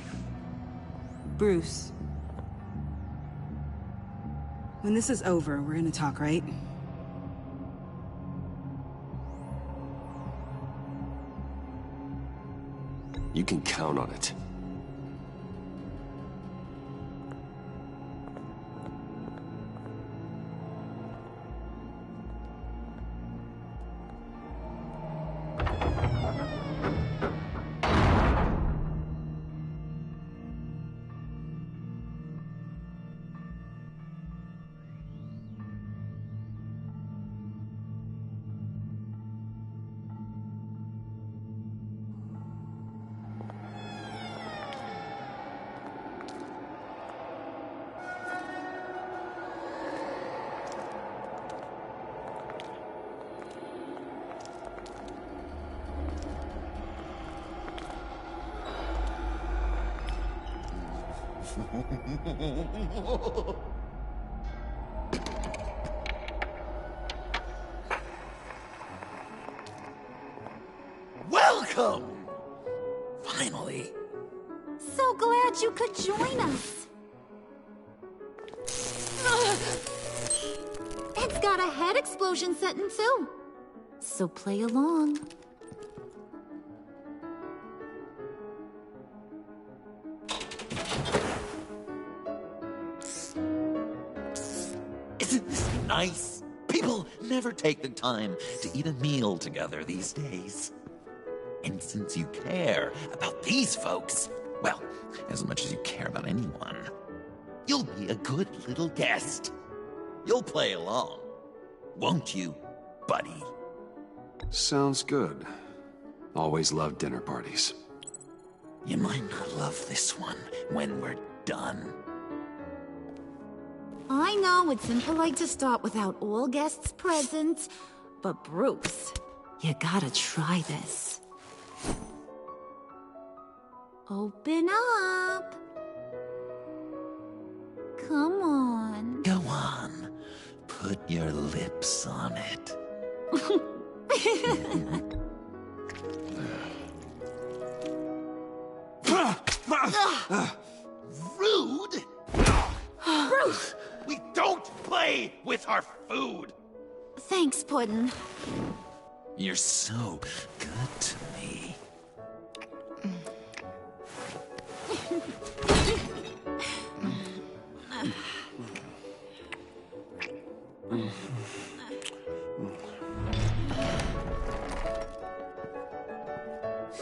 Bruce. When this is over, we're gonna talk, right? You can count on it. Welcome! Finally. So glad you could join us. It's got a head explosion setting too. So play along. Isn't this nice? People never take the time to eat a meal together these days. And since you care about these folks, well, as much as you care about anyone, you'll be a good little guest. You'll play along, won't you, buddy? Sounds good. Always loved dinner parties. You might not love this one when we're done. I know it's impolite to start without all guests present, but Bruce, you gotta try this. Open up. Come on. Go on. Put your lips on it. Rude? Bruce! We don't play with our food! Thanks, Puddin'. You're so good to me.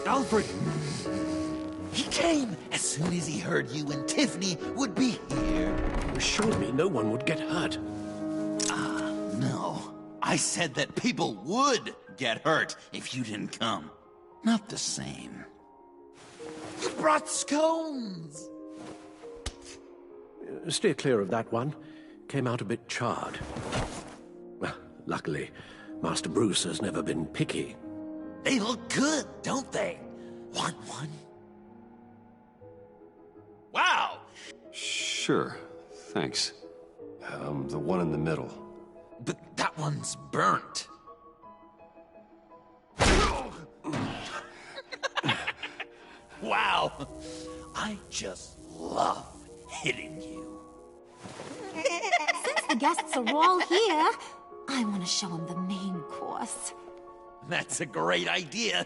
Alfred! He came as soon as he heard you and Tiffany would be here. You assured me no one would get hurt. No. I said that people would get hurt if you didn't come. Not the same. You brought scones! Steer clear of that one. Came out a bit charred. Well, luckily, Master Bruce has never been picky. They look good, don't they? Want one? Wow! Sure, thanks. The one in the middle. But that one's burnt. Wow! I just love hitting you. Since the guests are all here, I want to show them the main course. That's a great idea.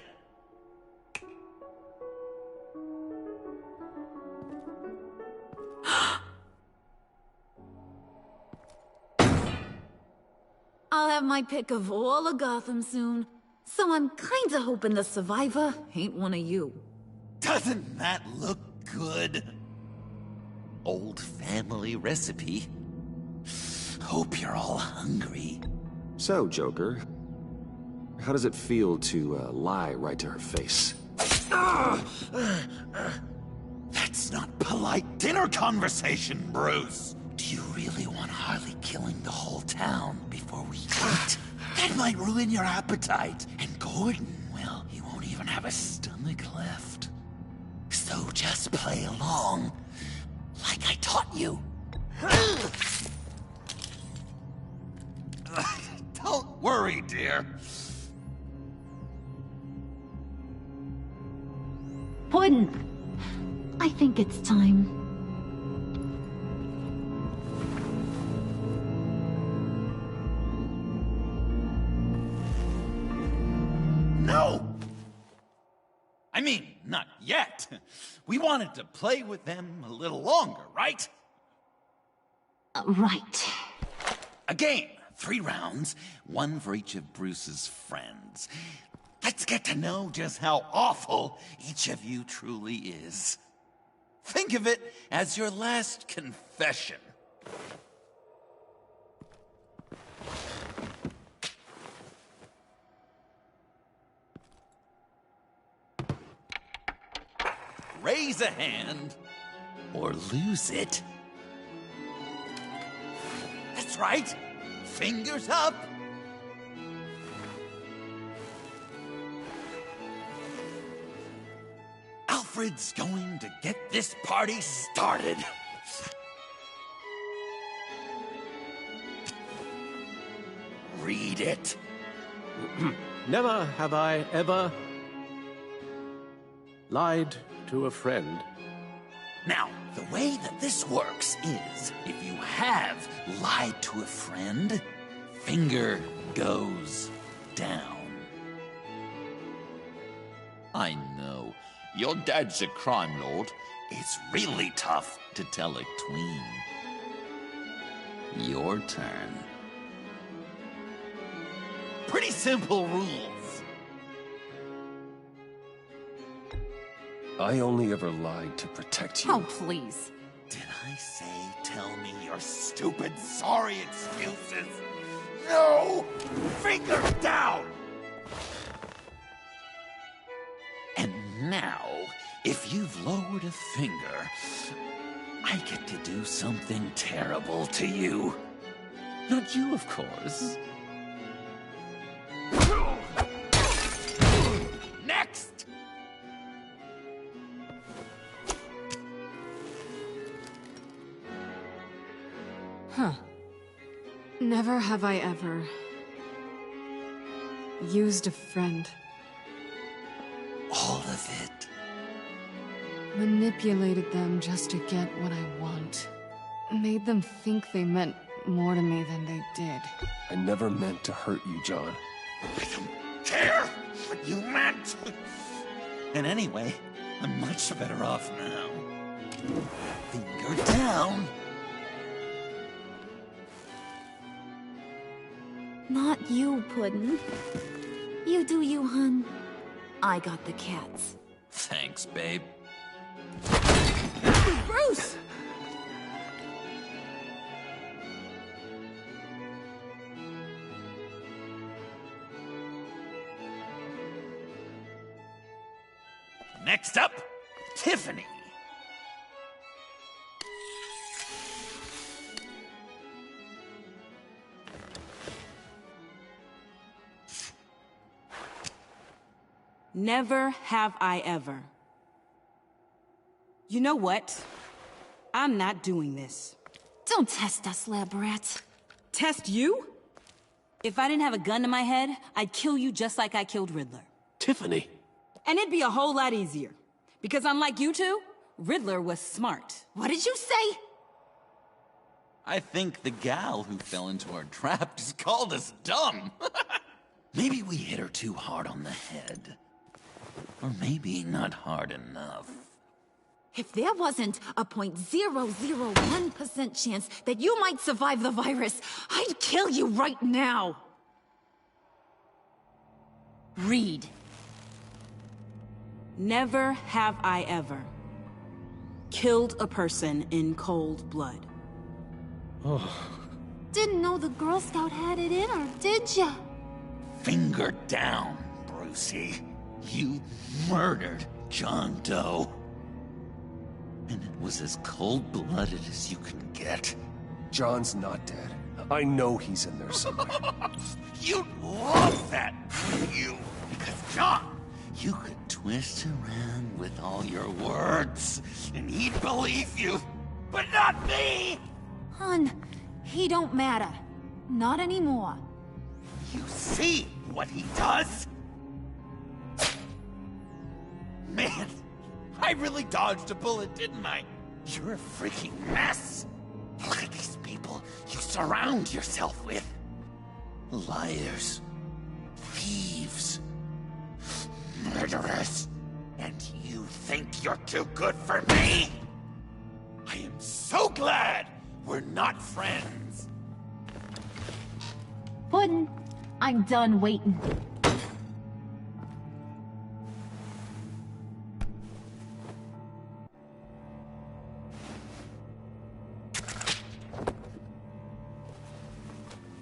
I'll have my pick of all of Gotham soon, so I'm kinda hoping the survivor ain't one of you. Doesn't that look good? Old family recipe. Hope you're all hungry. So, Joker, how does it feel to lie right to her face? That's not polite dinner conversation, Bruce. Do you really want Harley killing the whole town before we eat? That might ruin your appetite. And Gordon, well, my stomach left. So just play along, like I taught you. Don't worry, dear. Puddin', I think it's time. No! I mean, not yet. We wanted to play with them a little longer, right? Right. A game. 3 rounds, 1 for each of Bruce's friends. Let's get to know just how awful each of you truly is. Think of it as your last confession. Raise a hand, or lose it. That's right. Fingers up. Alfred's going to get this party started. Read it. Never have I ever lied to a friend. Now, the way that this works is, if you have lied to a friend, finger goes down. I know, your dad's a crime lord. It's really tough to tell a tween. Your turn. Pretty simple rules. I only ever lied to protect you. Oh, please. Did I say tell me your stupid sorry excuses? No! Finger down! And now, if you've lowered a finger, I get to do something terrible to you. Not you, of course. Next! Huh. Never have I ever used a friend. All of it. Manipulated them just to get what I want. Made them think they meant more to me than they did. I never meant to hurt you, John. I don't care what you meant. And anyway, I'm much better off now. Finger down. Not you, Puddin'. You do you, hun. I got the cats. Thanks, babe. Bruce! Next up, Tiffany. Never have I ever. You know what? I'm not doing this. Don't test us, lab rat. Test you? If I didn't have a gun to my head, I'd kill you just like I killed Riddler. Tiffany. And it'd be a whole lot easier. Because unlike you two, Riddler was smart. What did you say? I think the gal who fell into our trap just called us dumb. Maybe we hit her too hard on the head. Or maybe not hard enough. If there wasn't a 0.001% chance that you might survive the virus, I'd kill you right now. Read. Never have I ever killed a person in cold blood. Didn't know the Girl Scout had it in her, did ya? Finger down, Brucey. You murdered John Doe. And it was as cold-blooded as you can get. John's not dead. I know he's in there somewhere. You'd love that, wouldn't you? Because, John, you could twist around with all your words, and he'd believe you, but not me! Hun, he don't matter. Not anymore. You see what he does? Man, I really dodged a bullet, didn't I? You're a freaking mess. Look at these people you surround yourself with. Liars. Thieves. Murderers. And you think you're too good for me? I am so glad we're not friends. Puddin', I'm done waiting.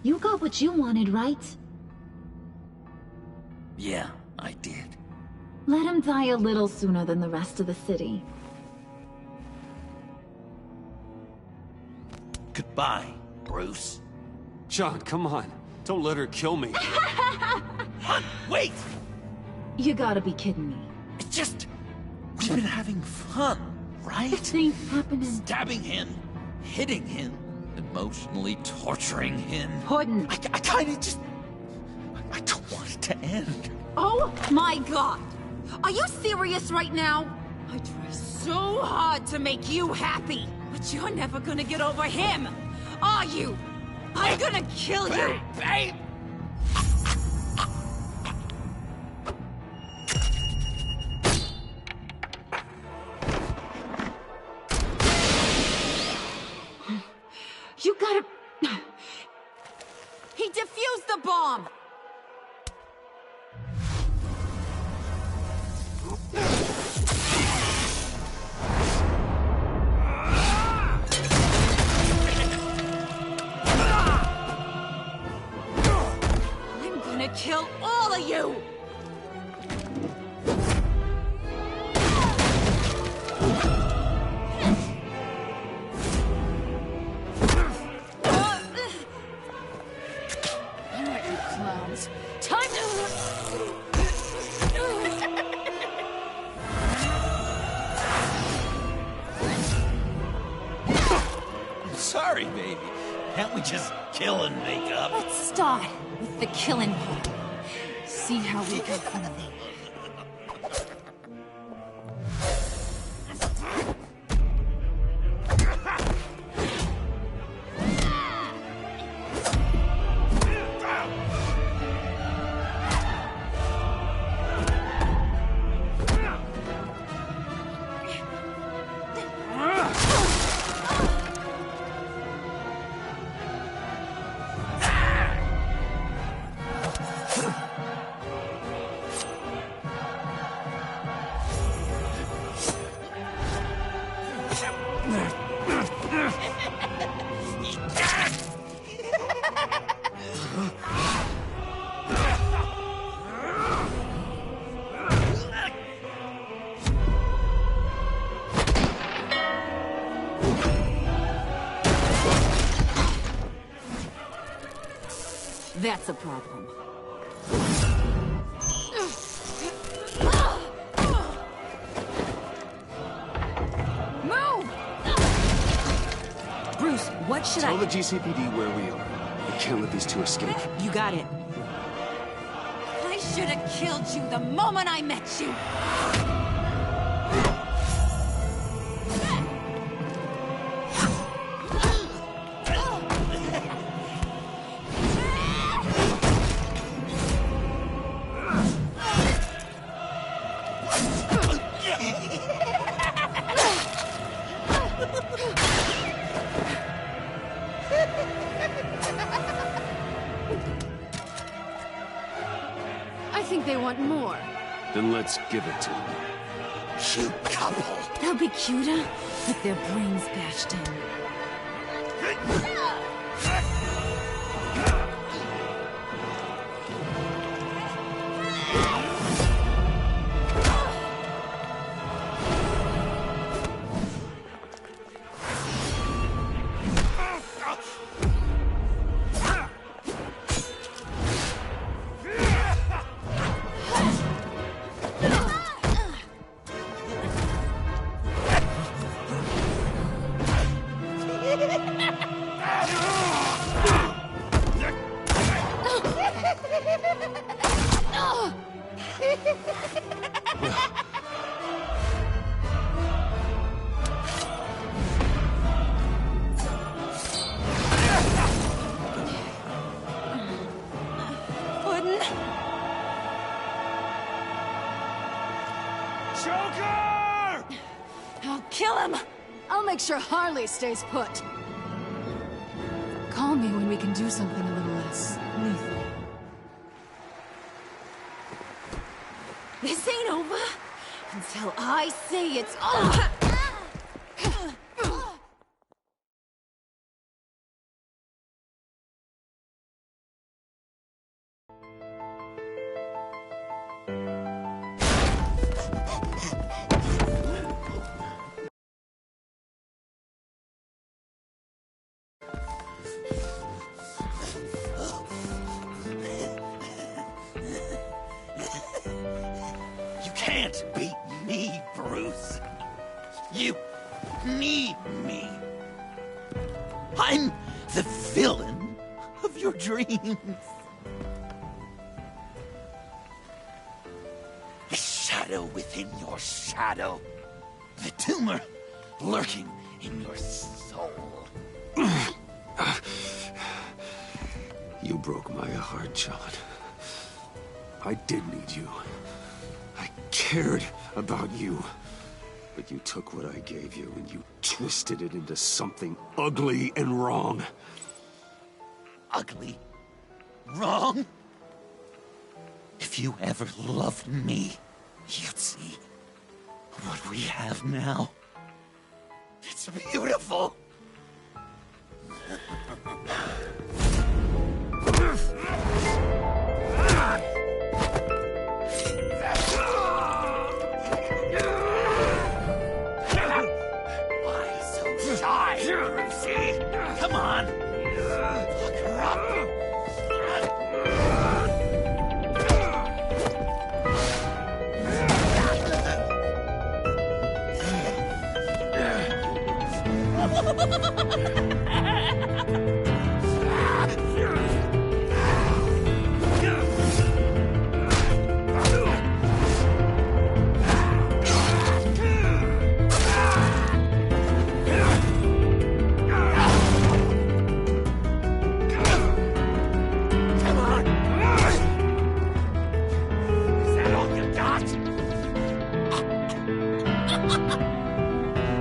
You got what you wanted, right? Yeah, I did. Let him die a little sooner than the rest of the city. Goodbye, Bruce. John, come on. Don't let her kill me. Wait! You gotta be kidding me. It's just... we've been having fun, right? Things happening. Stabbing him, hitting him, emotionally torturing him. Puddin'. I kinda just... I don't want it to end. Oh my god! Are you serious right now? I try so hard to make you happy, but you're never gonna get over him, are you? I'm gonna kill you! Babe! You gotta... He defused the bomb! I'm gonna kill all of you! Time to... I'm sorry, baby. Can't we just kill and make up? Let's start with the killing part. See how we go from there. That's a problem. Move! Bruce, what should Tell the GCPD where we are. We can't let these two escape. You got it. I should have killed you the moment I met you. I think they want more. Then let's give it to them. Cute couple. They'll be cuter with their brains bashed in. Joker! I'll kill him! I'll make sure Harley stays put. Call me when we can do something a little less lethal. This ain't over until I say it's over! You can't beat me, Bruce. You need me. I'm the villain of your dreams. The shadow within your shadow. The tumor lurking in your soul. You broke my heart, John. I did need you. I cared about you. But you took what I gave you and you twisted it into something ugly and wrong. Ugly? Wrong? If you ever loved me, you'd see what we have now. It's beautiful. Why so shy, Brucey? Come on. Look her up.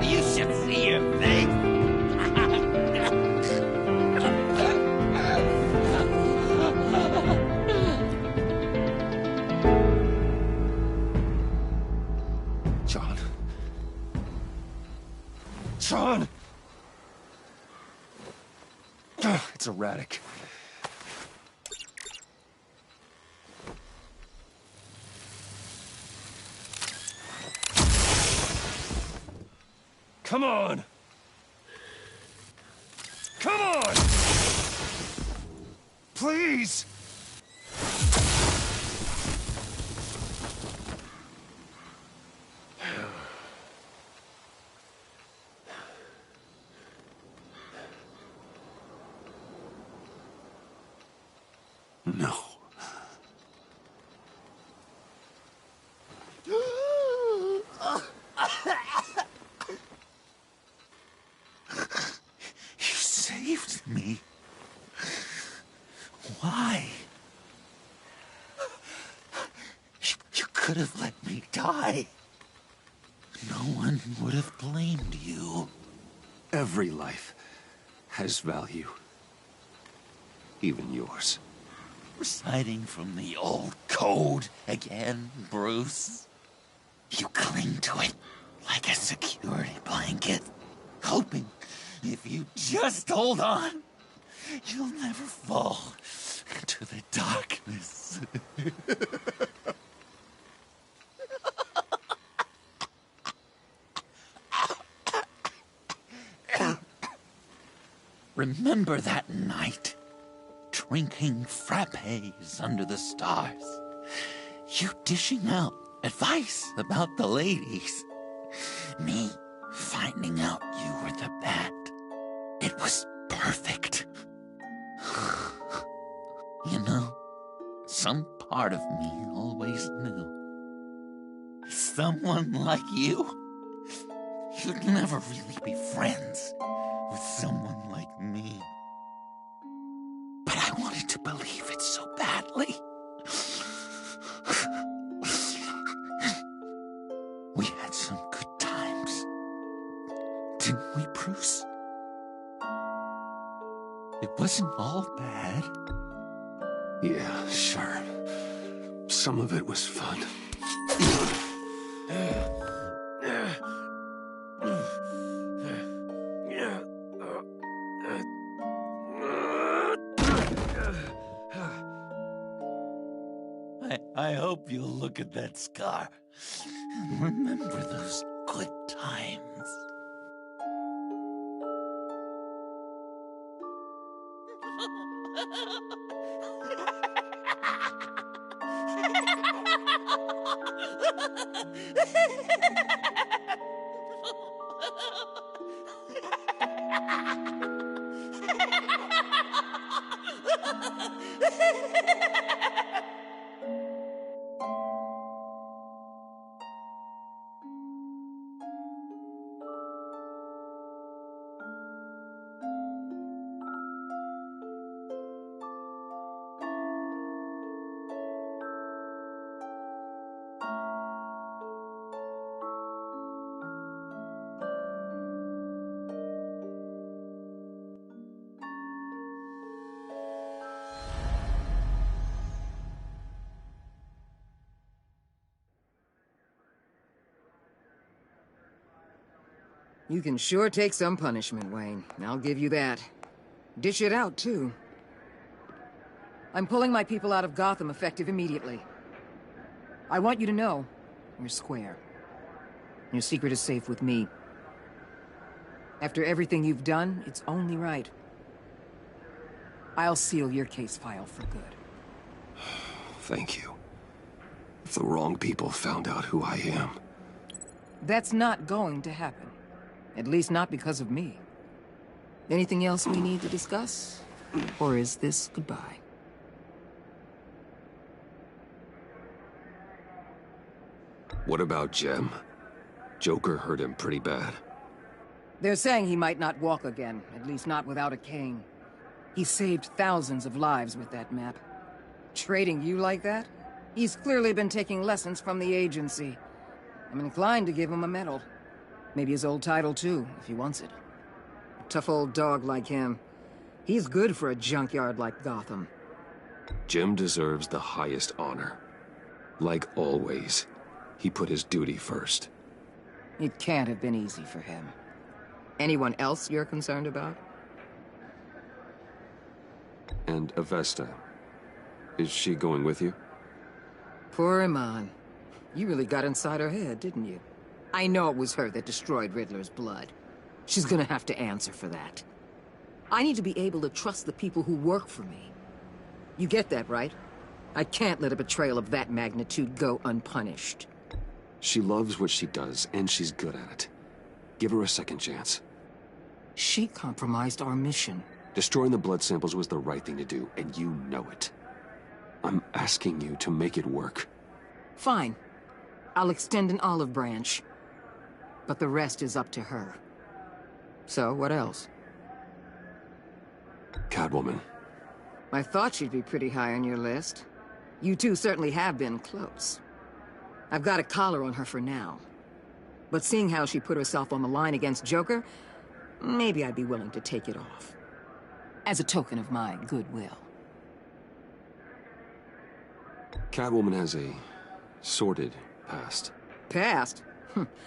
You should see your face. John. John! It's erratic. Come on! Come on! Please! No. You saved me. Why? You could have let me die. No one would have blamed you. Every life has value. Even yours. Reciting from the old code again, Bruce. You cling to it like a security blanket, hoping if you just hold on, you'll never fall into the darkness. Remember that night? Drinking frappes under the stars. You dishing out advice about the ladies. Me finding out you were the bat. It was perfect. You know, some part of me always knew. Someone like you, you'd never really be friends with someone like me. But I wanted to believe it so badly. We had some good times. Didn't we, Bruce? It wasn't all bad. Yeah, sure. Some of it was fun. I hope you'll look at that scar and remember those good times. You can sure take some punishment, Wayne. I'll give you that. Dish it out, too. I'm pulling my people out of Gotham effective immediately. I want you to know, we're square. Your secret is safe with me. After everything you've done, it's only right. I'll seal your case file for good. Thank you. If the wrong people found out who I am... That's not going to happen. At least not because of me. Anything else we need to discuss? Or is this goodbye? What about Jem? Joker hurt him pretty bad. They're saying he might not walk again, at least not without a cane. He saved thousands of lives with that map. Trading you like that? He's clearly been taking lessons from the agency. I'm inclined to give him a medal. Maybe his old title, too, if he wants it. A tough old dog like him. He's good for a junkyard like Gotham. Jem deserves the highest honor. Like always, he put his duty first. It can't have been easy for him. Anyone else you're concerned about? And Avesta. Is she going with you? Poor Iman. You really got inside her head, didn't you? I know it was her that destroyed Riddler's blood. She's gonna have to answer for that. I need to be able to trust the people who work for me. You get that, right? I can't let a betrayal of that magnitude go unpunished. She loves what she does, and she's good at it. Give her a second chance. She compromised our mission. Destroying the blood samples was the right thing to do, and you know it. I'm asking you to make it work. Fine. I'll extend an olive branch. But the rest is up to her. So, what else? Catwoman. I thought she'd be pretty high on your list. You two certainly have been close. I've got a collar on her for now. But seeing how she put herself on the line against Joker, maybe I'd be willing to take it off. As a token of my goodwill. Catwoman has a sordid past. Past?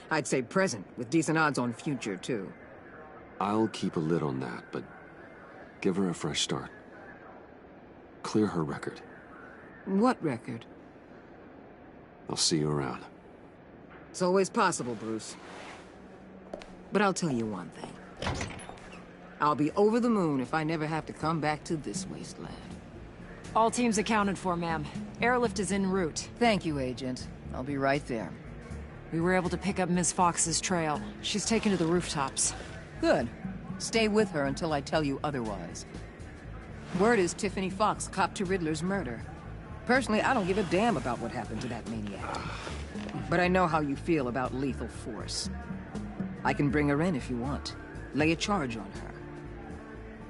I'd say present, with decent odds on future, too. I'll keep a lid on that, but give her a fresh start. Clear her record. What record? I'll see you around. It's always possible, Bruce. But I'll tell you one thing. I'll be over the moon if I never have to come back to this wasteland. All teams accounted for, ma'am. Airlift is en route. Thank you, Agent. I'll be right there. We were able to pick up Miss Fox's trail. She's taken to the rooftops. Good. Stay with her until I tell you otherwise. Word is Tiffany Fox copped to Riddler's murder. Personally, I don't give a damn about what happened to that maniac. But I know how you feel about lethal force. I can bring her in if you want. Lay a charge on her.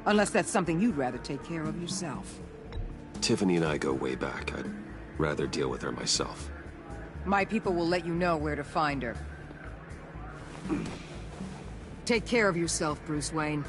Unless that's something you'd rather take care of yourself. Tiffany and I go way back. I'd rather deal with her myself. My people will let you know where to find her. Take care of yourself, Bruce Wayne.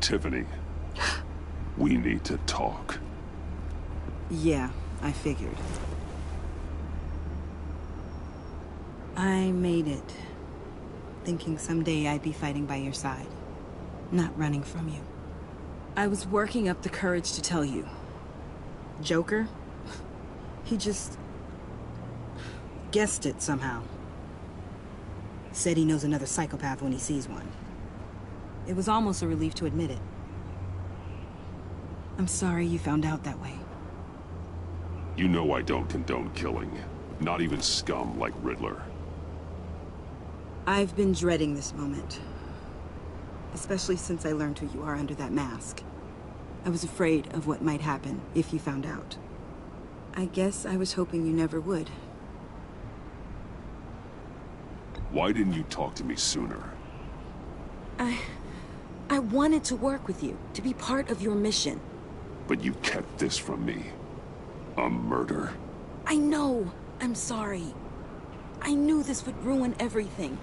Tiffany, we need to talk. Yeah, I figured. I made it, thinking someday I'd be fighting by your side, not running from you. I was working up the courage to tell you. Joker? He just guessed it somehow. Said he knows another psychopath when he sees one. It was almost a relief to admit it. I'm sorry you found out that way. You know I don't condone killing. Not even scum like Riddler. I've been dreading this moment. Especially since I learned who you are under that mask. I was afraid of what might happen if you found out. I guess I was hoping you never would. Why didn't you talk to me sooner? I wanted to work with you, to be part of your mission. But you kept this from me. A murder. I know. I'm sorry. I knew this would ruin everything.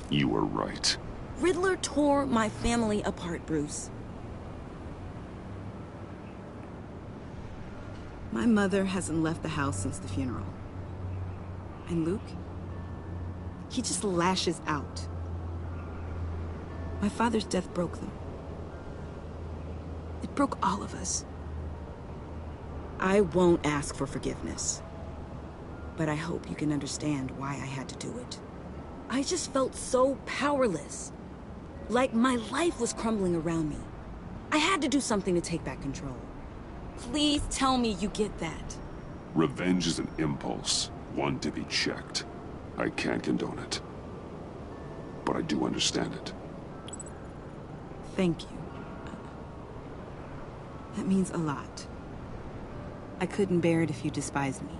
You were right. Riddler tore my family apart, Bruce. My mother hasn't left the house since the funeral. And Luke? He just lashes out. My father's death broke them. It broke all of us. I won't ask for forgiveness. But I hope you can understand why I had to do it. I just felt so powerless. Like my life was crumbling around me. I had to do something to take back control. Please tell me you get that. Revenge is an impulse, one to be checked. I can't condone it. But I do understand it. Thank you. That means a lot. I couldn't bear it if you despised me.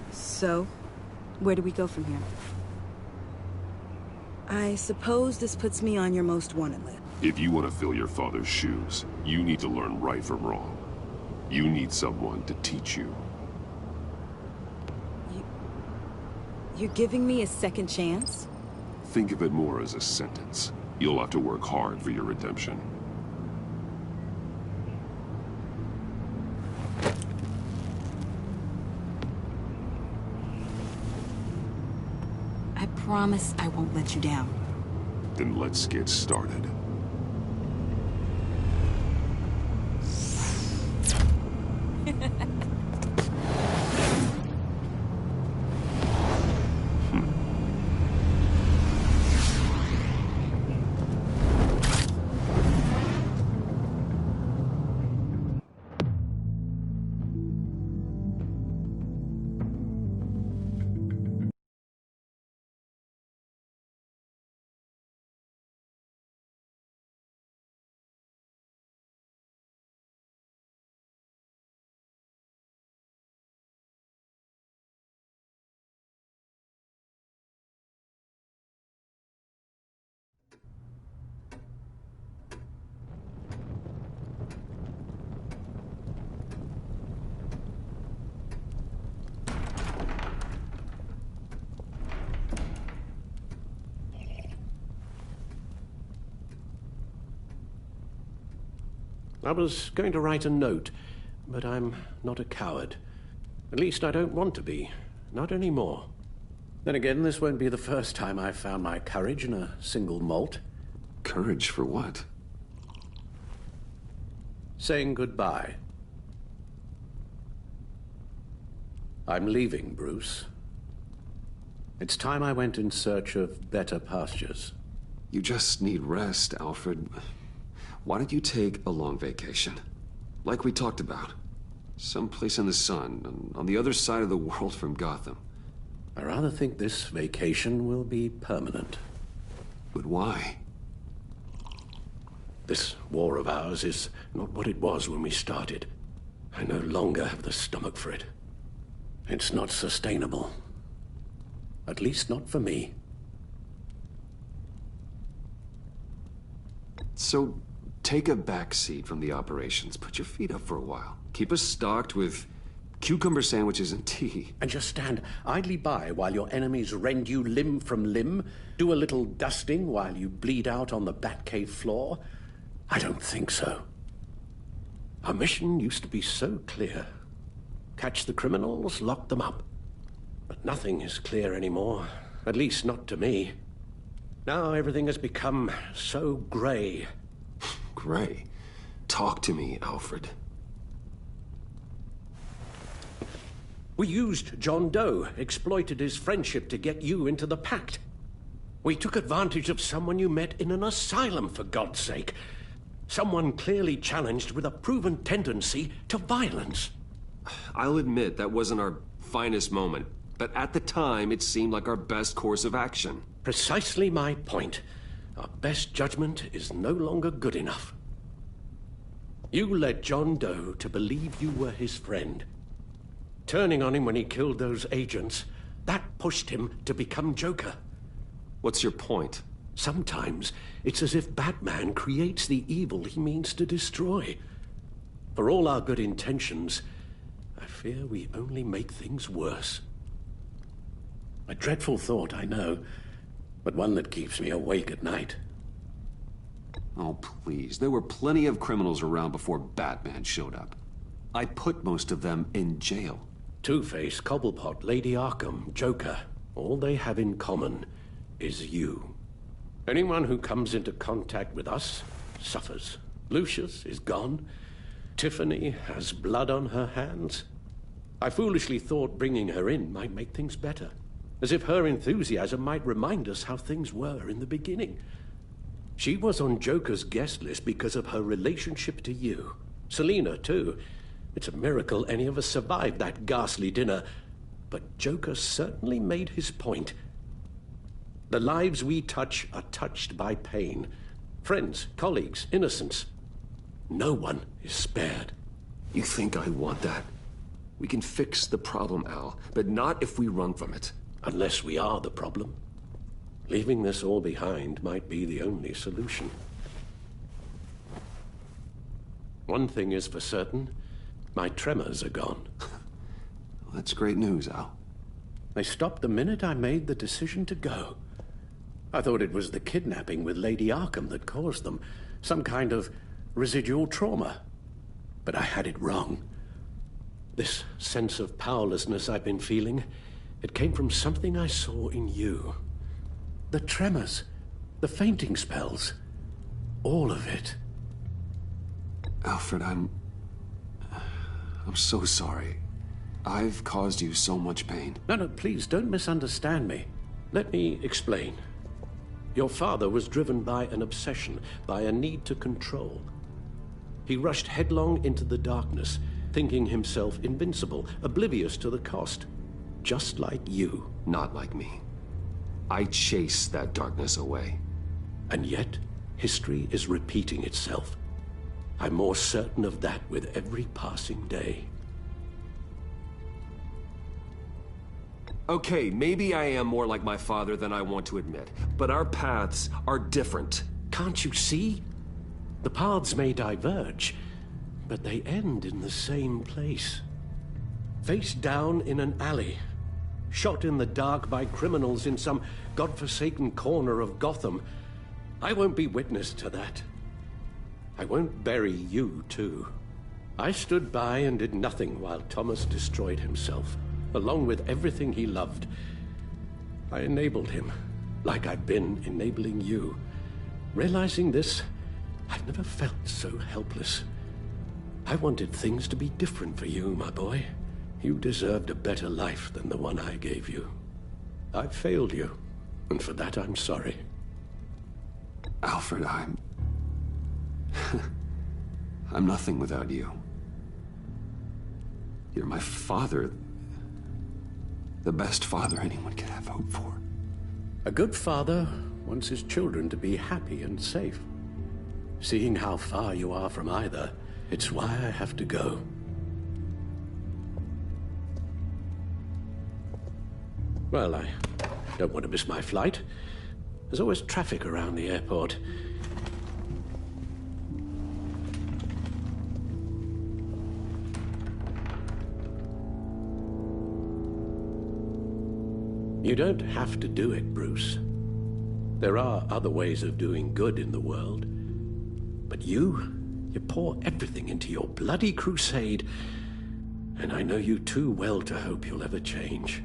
So, where do we go from here? I suppose this puts me on your most wanted list. If you want to fill your father's shoes, you need to learn right from wrong. You need someone to teach you. You're giving me a second chance? Think of it more as a sentence. You'll have to work hard for your redemption. I promise I won't let you down. Then let's get started. I was going to write a note, but I'm not a coward. At least I don't want to be. Not anymore. Then again, this won't be the first time I've found my courage in a single malt. Courage for what? Saying goodbye. I'm leaving, Bruce. It's time I went in search of better pastures. You just need rest, Alfred. Why don't you take a long vacation? Like we talked about. Someplace in the sun, on the other side of the world from Gotham. I rather think this vacation will be permanent. But why? This war of ours is not what it was when we started. I no longer have the stomach for it. It's not sustainable. At least not for me. So, take a back seat from the operations. Put your feet up for a while. Keep us stocked with cucumber sandwiches and tea. And just stand idly by while your enemies rend you limb from limb? Do a little dusting while you bleed out on the Batcave floor? I don't think so. Our mission used to be so clear. Catch the criminals, lock them up. But nothing is clear anymore. At least not to me. Now everything has become so gray. Gray? Talk to me, Alfred. We used John Doe, exploited his friendship to get you into the pact. We took advantage of someone you met in an asylum, for God's sake. Someone clearly challenged with a proven tendency to violence. I'll admit that wasn't our finest moment, but at the time it seemed like our best course of action. Precisely my point. Our best judgment is no longer good enough. You led John Doe to believe you were his friend. Turning on him when he killed those agents, that pushed him to become Joker. What's your point? Sometimes it's as if Batman creates the evil he means to destroy. For all our good intentions, I fear we only make things worse. A dreadful thought, I know, but one that keeps me awake at night. Oh, please. There were plenty of criminals around before Batman showed up. I put most of them in jail. Two-Face, Cobblepot, Lady Arkham, Joker, all they have in common is you. Anyone who comes into contact with us suffers. Lucius is gone. Tiffany has blood on her hands. I foolishly thought bringing her in might make things better. As if her enthusiasm might remind us how things were in the beginning. She was on Joker's guest list because of her relationship to you. Selina, too. It's a miracle any of us survived that ghastly dinner. But Joker certainly made his point. The lives we touch are touched by pain. Friends, colleagues, innocents. No one is spared. You think I want that? We can fix the problem, Al, but not if we run from it. Unless we are the problem. Leaving this all behind might be the only solution. One thing is for certain, my tremors are gone. Well, that's great news, Al. They stopped the minute I made the decision to go. I thought it was the kidnapping with Lady Arkham that caused them. Some kind of residual trauma. But I had it wrong. This sense of powerlessness I've been feeling, it came from something I saw in you. The tremors, the fainting spells, all of it. Alfred, I'm so sorry. I've caused you so much pain. No, please, don't misunderstand me. Let me explain. Your father was driven by an obsession, by a need to control. He rushed headlong into the darkness, thinking himself invincible, oblivious to the cost. Just like you. Not like me. I chased that darkness away. And yet, history is repeating itself. I'm more certain of that with every passing day. Okay, maybe I am more like my father than I want to admit, but our paths are different. Can't you see? The paths may diverge, but they end in the same place. Face down in an alley, shot in the dark by criminals in some godforsaken corner of Gotham. I won't be witness to that. I won't bury you, too. I stood by and did nothing while Thomas destroyed himself, along with everything he loved. I enabled him, like I've been enabling you. Realizing this, I've never felt so helpless. I wanted things to be different for you, my boy. You deserved a better life than the one I gave you. I failed you, and for that I'm sorry. Alfred, I'm nothing without you. You're my father. The best father anyone could have hope for. A good father wants his children to be happy and safe. Seeing how far you are from either, it's why I have to go. Well, I don't want to miss my flight. There's always traffic around the airport. You don't have to do it, Bruce. There are other ways of doing good in the world. But you pour everything into your bloody crusade, and I know you too well to hope you'll ever change.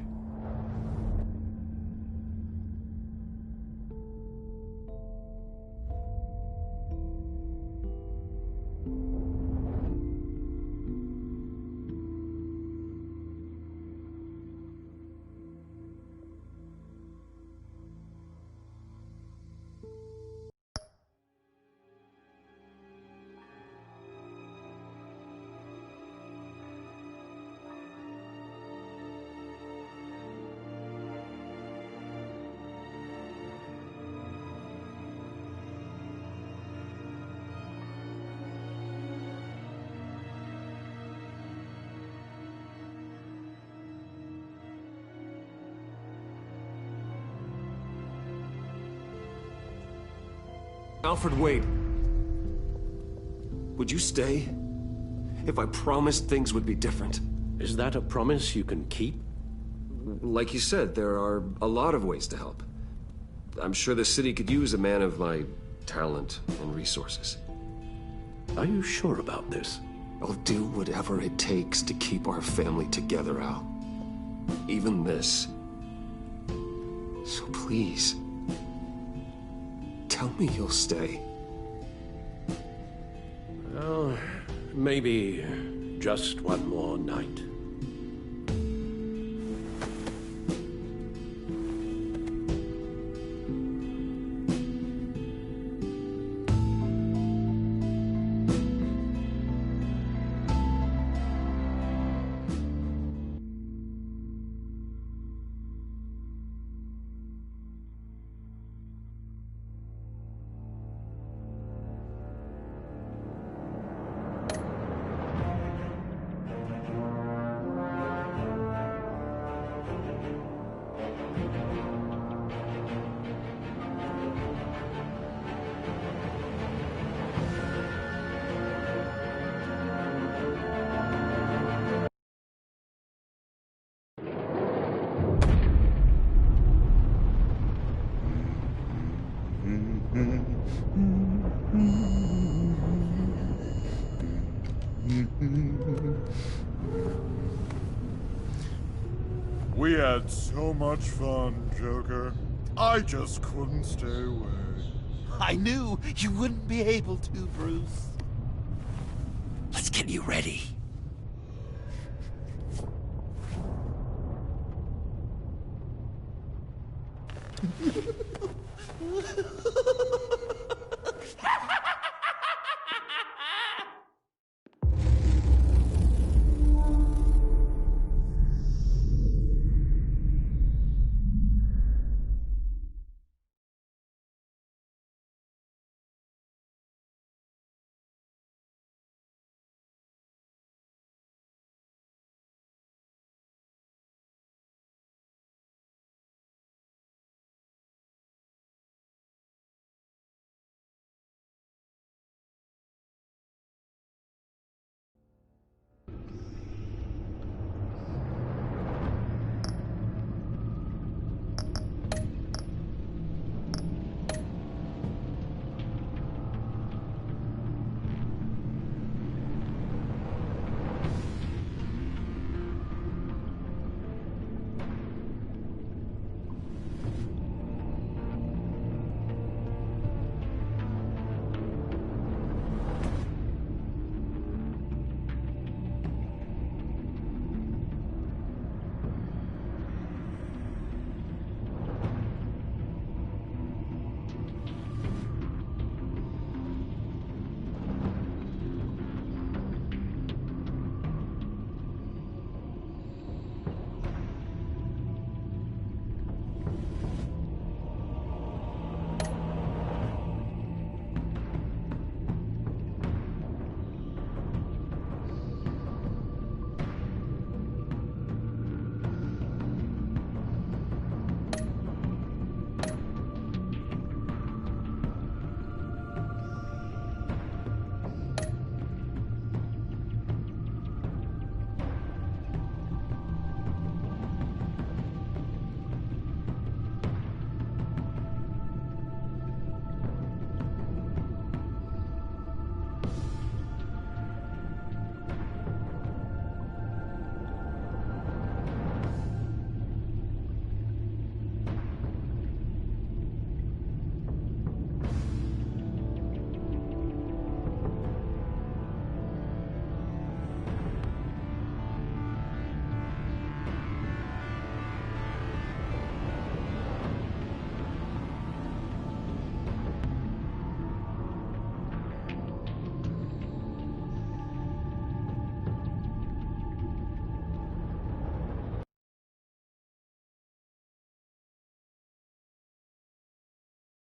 Alfred, wait. Would you stay? If I promised things would be different. Is that a promise you can keep? Like you said, there are a lot of ways to help. I'm sure the city could use a man of my talent and resources. Are you sure about this? I'll do whatever it takes to keep our family together, Al. Even this. So please, tell me you'll stay. Well, maybe just one more night. We had so much fun, Joker. I just couldn't stay away. I knew you wouldn't be able to, Bruce. Let's get you ready.